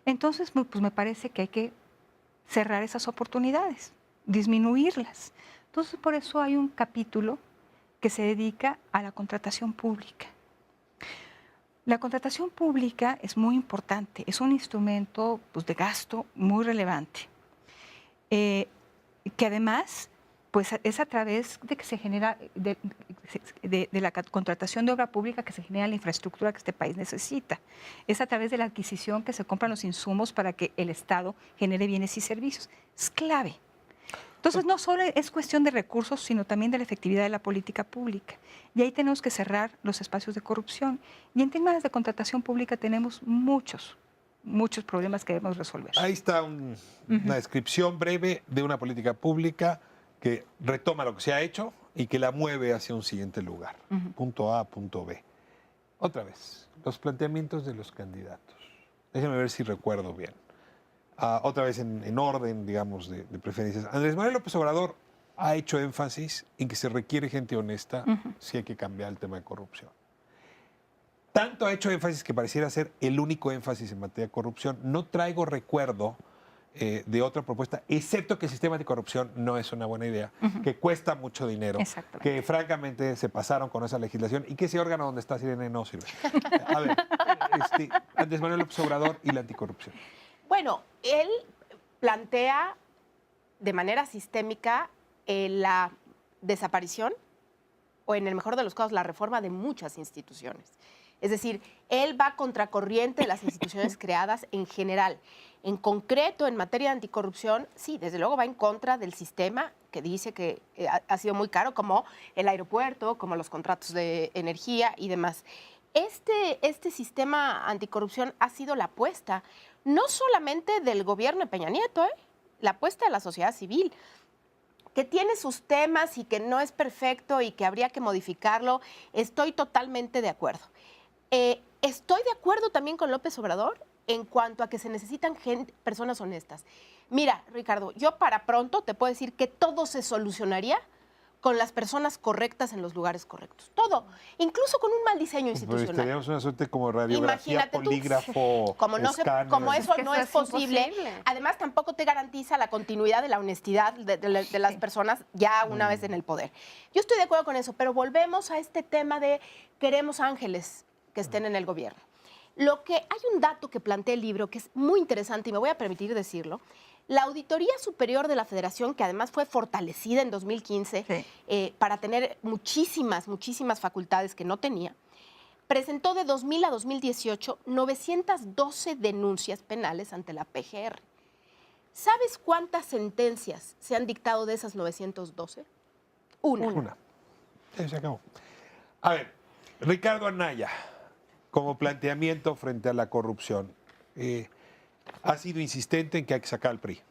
Entonces, pues me parece que hay que cerrar esas oportunidades, disminuirlas. Entonces, por eso hay un capítulo que se dedica a la contratación pública. La contratación pública es muy importante, es un instrumento pues, de gasto muy relevante, que además pues, es a través de que se genera, de la contratación de obra pública que se genera la infraestructura que este país necesita. Es a través de la adquisición que se compran los insumos para que el Estado genere bienes y servicios. Es clave. Entonces, no solo es cuestión de recursos, sino también de la efectividad de la política pública. Y ahí tenemos que cerrar los espacios de corrupción. Y en temas de contratación pública tenemos muchos problemas que debemos resolver. Ahí está una descripción breve de una política pública que retoma lo que se ha hecho y que la mueve hacia un siguiente lugar. Punto A, punto B. Otra vez, los planteamientos de los candidatos. Déjenme ver si recuerdo bien. Otra vez en orden, digamos, de preferencias. Andrés Manuel López Obrador ha hecho énfasis en que se requiere gente honesta si hay que cambiar el tema de corrupción. Tanto ha hecho énfasis que pareciera ser el único énfasis en materia de corrupción. No traigo recuerdo de otra propuesta, excepto que el sistema de corrupción no es una buena idea, que cuesta mucho dinero, que francamente se pasaron con esa legislación y que ese órgano donde está Sirene no sirve. A ver, Andrés Manuel López Obrador y la anticorrupción. Bueno, él plantea de manera sistémica la desaparición o, en el mejor de los casos, la reforma de muchas instituciones. Es decir, él va contracorriente de las instituciones creadas en general. En concreto, en materia de anticorrupción, sí, desde luego va en contra del sistema que dice que ha sido muy caro, como el aeropuerto, como los contratos de energía y demás. Este sistema anticorrupción ha sido la apuesta, no solamente del gobierno de Peña Nieto, la apuesta de la sociedad civil, que tiene sus temas y que no es perfecto y que habría que modificarlo. Estoy totalmente de acuerdo. Estoy de acuerdo también con López Obrador en cuanto a que se necesitan personas honestas. Mira, Ricardo, yo para pronto te puedo decir que todo se solucionaría con las personas correctas en los lugares correctos. Todo, incluso con un mal diseño institucional. Teníamos una suerte como radiografía, polígrafo, como eso no es posible. Imposible. Además, tampoco te garantiza la continuidad de la honestidad de las personas ya una vez en el poder. Yo estoy de acuerdo con eso, pero volvemos a este tema de queremos ángeles que estén en el gobierno. Hay un dato que plantea el libro que es muy interesante y me voy a permitir decirlo. La Auditoría Superior de la Federación, que además fue fortalecida en 2015 para tener muchísimas facultades que no tenía, presentó de 2000 a 2018 912 denuncias penales ante la PGR. ¿Sabes cuántas sentencias se han dictado de esas 912? Una. Se acabó. A ver, Ricardo Anaya, como planteamiento frente a la corrupción, ha sido insistente en que hay que sacar al PRI.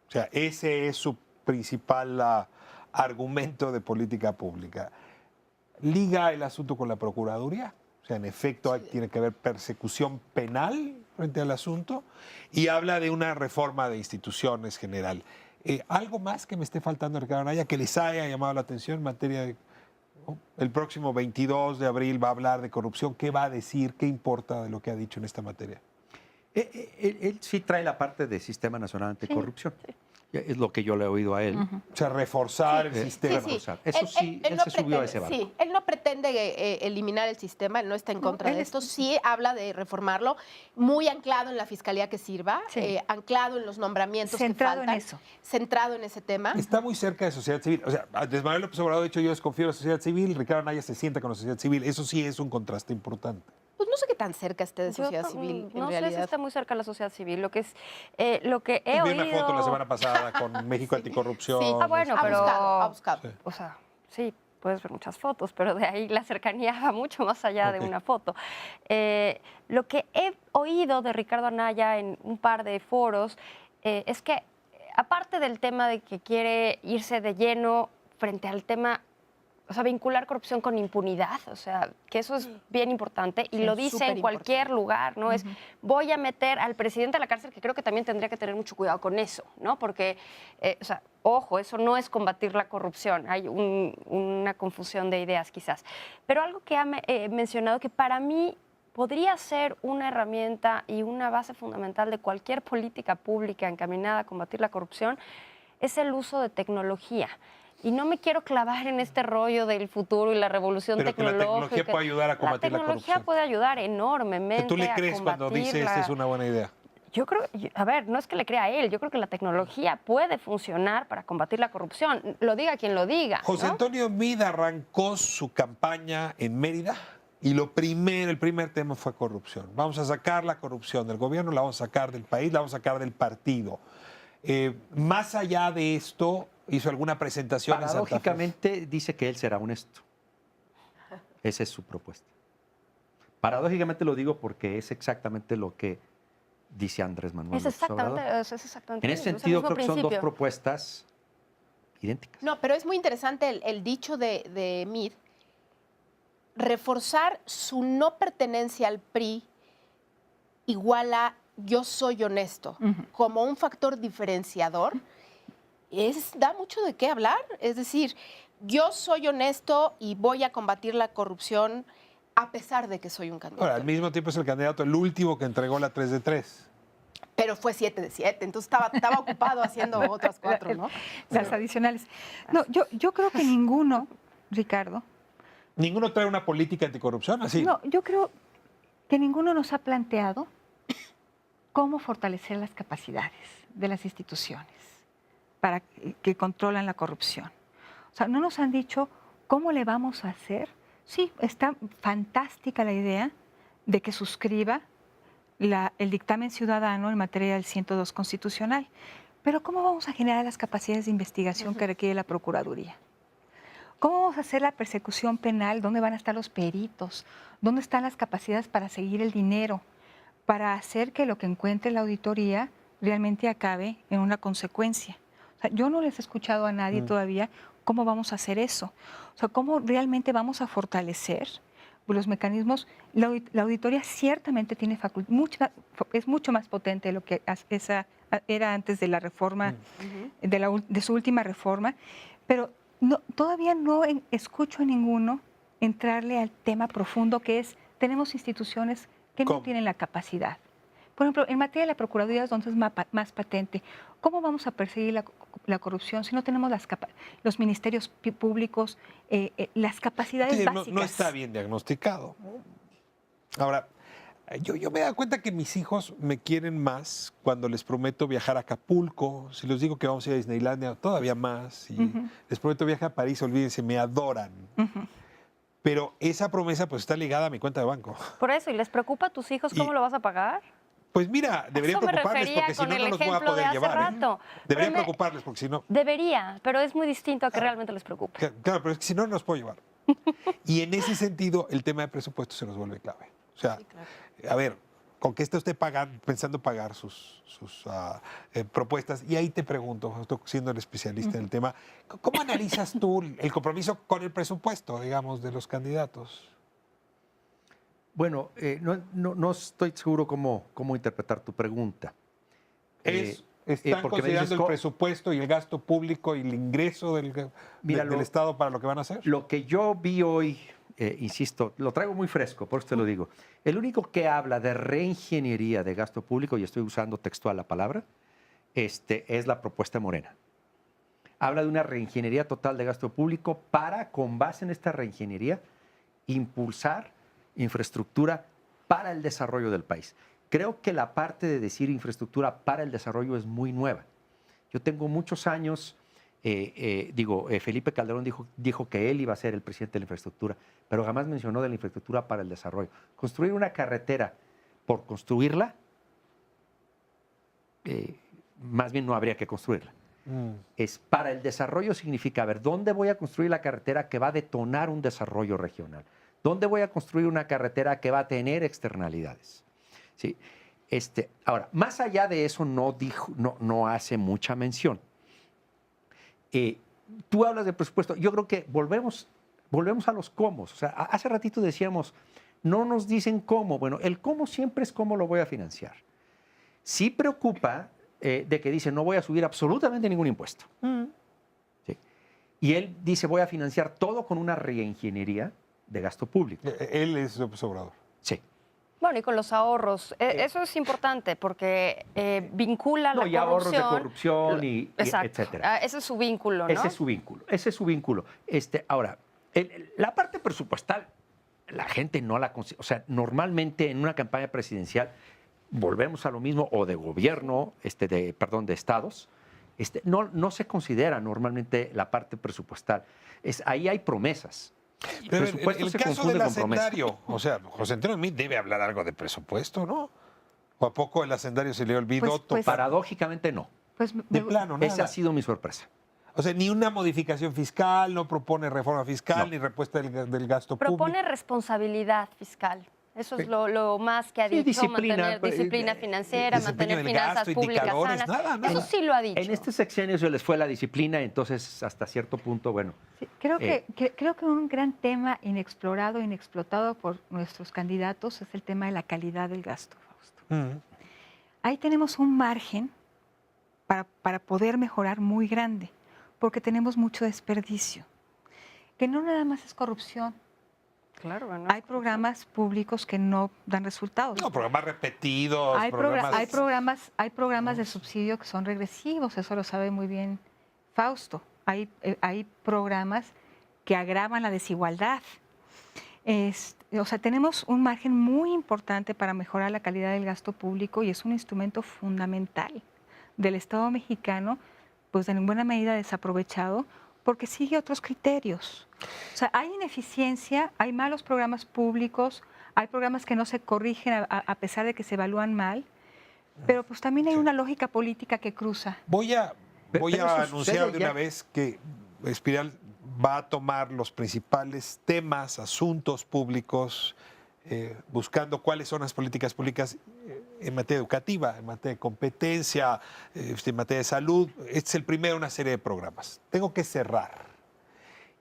O sea, ese es su principal argumento de política pública. Liga el asunto con la Procuraduría. O sea, en efecto, tiene que haber persecución penal frente al asunto y habla de una reforma de instituciones general. ¿Algo más que me esté faltando, Ricardo Anaya, que les haya llamado la atención en materia de... El próximo 22 de abril va a hablar de corrupción. ¿Qué va a decir? ¿Qué importa de lo que ha dicho en esta materia? Él sí trae la parte del Sistema Nacional Anticorrupción. Es lo que yo le he oído a él. O sea, reforzar el sistema. reforzar. Eso sí, él se subió a ese barco. Sí, él no pretende eliminar el sistema, él no está en contra de esto. Sí habla de reformarlo, muy anclado en la fiscalía que sirva, Sí. Anclado en los nombramientos Centrado que en faltan. eso. Centrado en ese tema. Está muy cerca de sociedad civil. O sea, Andrés Manuel López Obrador ha dicho yo desconfío de la sociedad civil, Ricardo Anaya se sienta con la sociedad civil. Eso sí es un contraste importante. Pues no sé qué tan cerca esté de Yo sociedad civil, en no sé si realidad. está muy cerca de la sociedad civil. Lo que es, lo que he Vi oído... una foto la semana pasada con México Anticorrupción. Sí. Ah, bueno, Ha pero... buscado, ha buscado. Sí. O sea, sí, puedes ver muchas fotos, pero de ahí la cercanía va mucho más allá Ok. de una foto. Lo que he oído de Ricardo Anaya en un par de foros es que, aparte del tema de que quiere irse de lleno frente al tema, o sea, vincular corrupción con impunidad, o sea, que eso es bien importante y Sí, lo dice en cualquier superimportante. lugar, ¿no? Es, voy a meter al presidente a la cárcel, que creo que también tendría que tener mucho cuidado con eso, ¿no? Porque, o sea, ojo, eso no es combatir la corrupción, hay una confusión de ideas quizás. Pero algo que ha mencionado que para mí podría ser una herramienta y una base fundamental de cualquier política pública encaminada a combatir la corrupción es el uso de tecnología. Y no me quiero clavar en este rollo del futuro y la revolución Pero que la tecnológica. tecnología puede ayudar a combatir la tecnología corrupción. puede ayudar enormemente ¿Tú le a crees cuando dice esta es una buena idea? Yo creo, a ver, no es que le crea a él, yo creo que la tecnología puede funcionar para combatir la corrupción, lo diga quien lo diga. José ¿no? Antonio Meade arrancó su campaña en Mérida y el primer tema fue corrupción. Vamos a sacar la corrupción del gobierno, la vamos a sacar del país, la vamos a sacar del partido. Más allá de esto, hizo alguna presentación en Santa Fe. Paradójicamente dice que él será honesto. Esa es su propuesta. Paradójicamente lo digo porque es exactamente lo que dice Andrés Manuel Es López Obrador. exactamente En lo ese mismo, es el sentido, mismo creo que son dos principio. propuestas idénticas. No, pero es muy interesante el dicho de Meade, reforzar su no pertenencia al PRI igual a yo soy honesto, como un factor diferenciador, da mucho de qué hablar. Es decir, yo soy honesto y voy a combatir la corrupción a pesar de que soy un candidato. Ahora, al mismo tiempo es el candidato, el último que entregó la 3 de 3. Pero fue 7 de 7, entonces estaba ocupado haciendo otras 4, ¿no? Las adicionales. No, yo creo que ninguno, Ricardo, ¿Ninguno trae una política anticorrupción así? no, yo creo que ninguno nos ha planteado cómo fortalecer las capacidades de las instituciones para que controlan la corrupción. O sea, no nos han dicho cómo le vamos a hacer. Sí, está fantástica la idea de que suscriba el dictamen ciudadano en materia del 102 constitucional, pero ¿cómo vamos a generar las capacidades de investigación que requiere la Procuraduría? ¿Cómo vamos a hacer la persecución penal? ¿Dónde van a estar los peritos? ¿Dónde están las capacidades para seguir el dinero? Para hacer que lo que encuentre la auditoría realmente acabe en una consecuencia. O sea, yo no les he escuchado a nadie todavía cómo vamos a hacer eso. O sea, cómo realmente vamos a fortalecer los mecanismos. La auditoría ciertamente tiene es mucho más potente de lo que era antes de la reforma, de su última reforma, pero todavía no escucho a ninguno entrarle al tema profundo que es, tenemos instituciones que no tienen la capacidad. Por ejemplo, en materia de la Procuraduría es donde es más patente. ¿Cómo vamos a perseguir la corrupción si no tenemos los ministerios públicos, las capacidades Sí, básicas? no está bien diagnosticado. Ahora, yo me he dado cuenta que mis hijos me quieren más cuando les prometo viajar a Acapulco. Si les digo que vamos a ir a Disneylandia, todavía más. Si les prometo viajar a París, olvídense, me adoran. Pero esa promesa pues está ligada a mi cuenta de banco. Por eso, ¿y les preocupa a tus hijos cómo lo vas a pagar? Pues mira, debería Eso me preocuparles refería porque si con no, el no los voy a ejemplo de poder hace llevar. rato. Debería Pero preocuparles porque si no... Debería, pero es muy distinto a que realmente les preocupe. Claro, pero es que si no, no los puedo llevar. Y en ese sentido, el tema de presupuesto se nos vuelve clave. O sea, a ver, ¿con qué está usted pensando pagar sus propuestas? Y ahí te pregunto, tú siendo el especialista en el tema, ¿cómo analizas tú el compromiso con el presupuesto, digamos, de los candidatos? Bueno, no estoy seguro cómo interpretar tu pregunta. ¿Están porque me considerando dices, el presupuesto y el gasto público y el ingreso del Estado para lo que van a hacer? Lo que yo vi hoy, insisto, lo traigo muy fresco, por eso te lo digo. El único que habla de reingeniería de gasto público, y estoy usando textual la palabra, es la propuesta de Morena. Habla de una reingeniería total de gasto público para, con base en esta reingeniería, impulsar infraestructura para el desarrollo del país. Creo que la parte de decir infraestructura para el desarrollo es muy nueva. Yo tengo muchos años, Felipe Calderón dijo que él iba a ser el presidente de la infraestructura, pero jamás mencionó de la infraestructura para el desarrollo. Construir una carretera por construirla, más bien no habría que construirla. Es para el desarrollo significa, a ver, ¿dónde voy a construir la carretera que va a detonar un desarrollo regional? ¿Dónde voy a construir una carretera que va a tener externalidades? ¿Sí? Ahora, más allá de eso no hace mucha mención. Tú hablas de presupuesto. Yo creo que volvemos a los cómo. O sea, hace ratito decíamos, no nos dicen cómo. Bueno, el cómo siempre es cómo lo voy a financiar. Sí preocupa de que dice, no voy a subir absolutamente ningún impuesto. ¿Sí? Y él dice, voy a financiar todo con una reingeniería de gasto público. Él es López Obrador. Sí. Bueno, y con los ahorros. Eso es importante porque vincula la y ahorros de corrupción Exacto. etcétera. Ese es su vínculo, ¿no? Ese es su vínculo. Ahora, la parte presupuestal, la gente no la considera. O sea, normalmente en una campaña presidencial, volvemos a lo mismo, o de gobierno, de estados, no se considera normalmente la parte presupuestal. Ahí hay promesas. Pero el caso del hacendario, o sea, José Antonio Meade debe hablar algo de presupuesto, ¿no? ¿O a poco el hacendario se le olvidó? Paradójicamente no. De plano, nada. Esa ha sido mi sorpresa. O sea, ni una modificación fiscal, no propone reforma fiscal, No. ni respuesta del gasto público. Propone responsabilidad fiscal. Eso es lo más que ha dicho, mantener disciplina financiera, desempeño mantener del finanzas gasto, públicas indicadores, sanas. nada. Eso sí lo ha dicho. En este sexenio se les fue la disciplina, entonces hasta cierto punto, bueno. Sí, creo que un gran tema inexplorado, inexplotado por nuestros candidatos es el tema de la calidad del gasto, Fausto. Ahí tenemos un margen para poder mejorar muy grande, porque tenemos mucho desperdicio, que no nada más es corrupción. Claro, bueno, Hay programas públicos que no dan resultados. No, programas repetidos. Hay programas de subsidio que son regresivos, eso lo sabe muy bien Fausto. Hay programas que agravan la desigualdad. O sea, tenemos un margen muy importante para mejorar la calidad del gasto público y es un instrumento fundamental del Estado mexicano, pues en buena medida desaprovechado, porque sigue otros criterios. O sea, hay ineficiencia, hay malos programas públicos, hay programas que no se corrigen a pesar de que se evalúan mal, pero pues también hay una lógica política que cruza. Voy a anunciar de ya. una vez que Espiral va a tomar los principales temas, asuntos públicos, buscando cuáles son las políticas públicas en materia educativa, en materia de competencia, en materia de salud. Este es el primero de una serie de programas. Tengo que cerrar.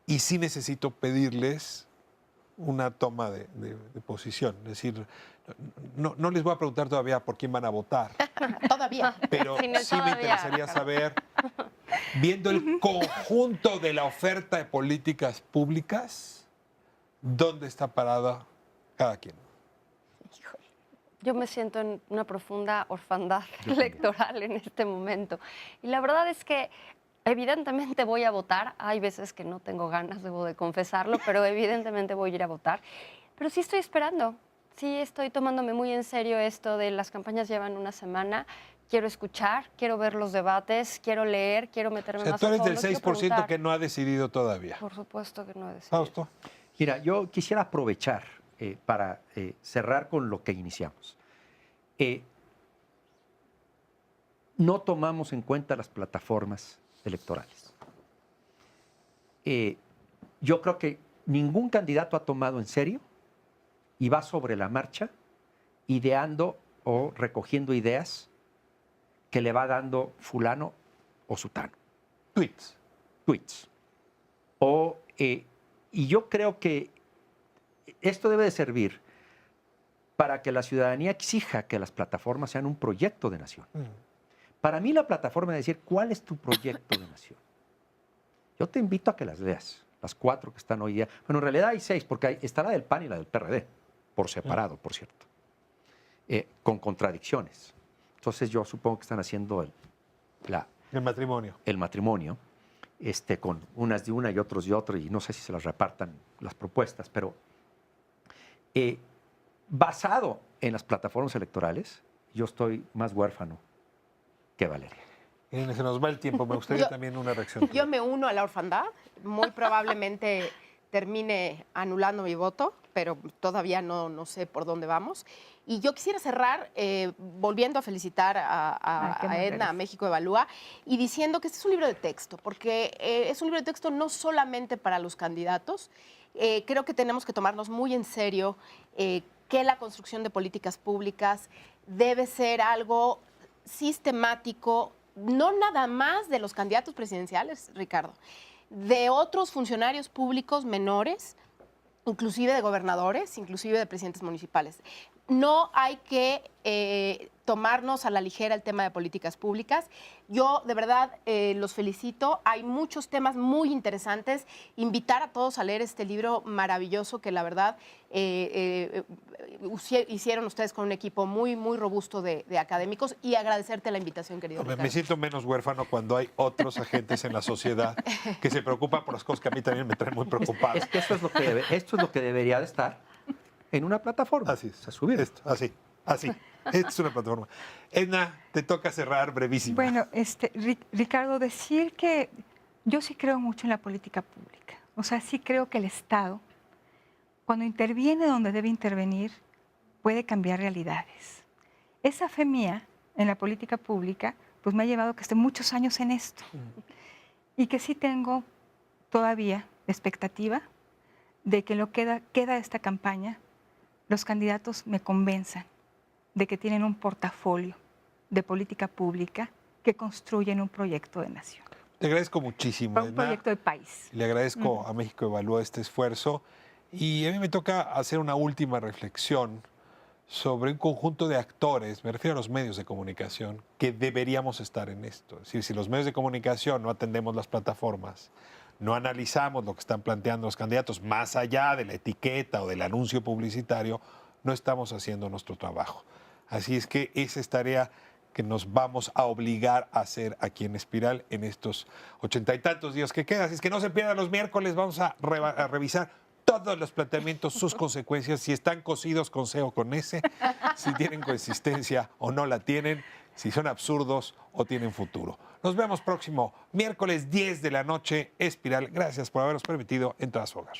Y sí necesito pedirles una toma de posición. Es decir, no les voy a preguntar todavía por quién van a votar. Todavía. Pero Sin el sí me todavía. interesaría saber, viendo el conjunto de la oferta de políticas públicas, ¿dónde está parada cada quien? Yo me siento en una profunda orfandad electoral en este momento. Y la verdad es que evidentemente voy a votar. Hay veces que no tengo ganas, debo de confesarlo, pero evidentemente voy a ir a votar. Pero sí estoy esperando. Sí estoy tomándome muy en serio esto de las campañas llevan una semana. Quiero escuchar, quiero ver los debates, quiero leer, quiero meterme O sea, más tú a eres fondo. del quiero 6% preguntar. que no ha decidido todavía. Por supuesto que no he decidido. Fausto. Mira, yo quisiera aprovechar para cerrar con lo que iniciamos. No tomamos en cuenta las plataformas electorales. Yo creo que ningún candidato ha tomado en serio y va sobre la marcha ideando o recogiendo ideas que le va dando fulano o sutano. Tweets. Y yo creo que esto debe de servir para que la ciudadanía exija que las plataformas sean un proyecto de nación. Para mí la plataforma es decir, ¿cuál es tu proyecto de nación? Yo te invito a que las leas, las 4 que están hoy día. Bueno, en realidad hay 6, porque está la del PAN y la del PRD, por separado, por cierto, con contradicciones. Entonces yo supongo que están haciendo El matrimonio. el matrimonio, con unas de una y otros de otro, y no sé si se las repartan las propuestas, pero basado en las plataformas electorales, yo estoy más huérfano que Valeria. Se nos va el tiempo, me gustaría también una reacción. Yo me uno a la orfandad, muy probablemente termine anulando mi voto, pero todavía no sé por dónde vamos. Y yo quisiera cerrar volviendo a felicitar a Edna, a México Evalúa, y diciendo que este es un libro de texto, porque es un libro de texto no solamente para los candidatos. Creo que tenemos que tomarnos muy en serio que la construcción de políticas públicas debe ser algo sistemático, no nada más de los candidatos presidenciales, Ricardo, de otros funcionarios públicos menores, inclusive de gobernadores, inclusive de presidentes municipales. No hay que tomarnos a la ligera el tema de políticas públicas. Yo, de verdad, los felicito. Hay muchos temas muy interesantes. Invitar a todos a leer este libro maravilloso que, la verdad, hicieron ustedes con un equipo muy, muy robusto de académicos, y agradecerte la invitación, querido Ricardo. Me siento menos huérfano cuando hay otros agentes en la sociedad que se preocupan por las cosas que a mí también me traen muy preocupado. Es que esto es lo que debería de estar en una plataforma. Así es. O sea, subir. Así. Esta es una plataforma. Edna, te toca cerrar brevísimo. Bueno, Ricardo, decir que yo sí creo mucho en la política pública. O sea, sí creo que el Estado, cuando interviene donde debe intervenir, puede cambiar realidades. Esa fe mía en la política pública, pues me ha llevado a que esté muchos años en esto. Y que sí tengo todavía expectativa de que lo queda de esta campaña, los candidatos me convenzan de que tienen un portafolio de política pública que construyen un proyecto de nación. Te agradezco muchísimo, Un Edna. proyecto de país. Le agradezco a México Evalúa este esfuerzo. Y a mí me toca hacer una última reflexión sobre un conjunto de actores, me refiero a los medios de comunicación, que deberíamos estar en esto. Es decir, si los medios de comunicación no atendemos las plataformas, no analizamos lo que están planteando los candidatos más allá de la etiqueta o del anuncio publicitario, no estamos haciendo nuestro trabajo. Así es que esa es tarea que nos vamos a obligar a hacer aquí en Espiral en estos 80 y tantos días que quedan. Así es que no se pierdan los miércoles, vamos a revisar todos los planteamientos, sus consecuencias, si están cosidos con C o con S, si tienen consistencia o no la tienen, si son absurdos o tienen futuro. Nos vemos próximo miércoles 10 de la noche, Espiral. Gracias por habernos permitido entrar a su hogar.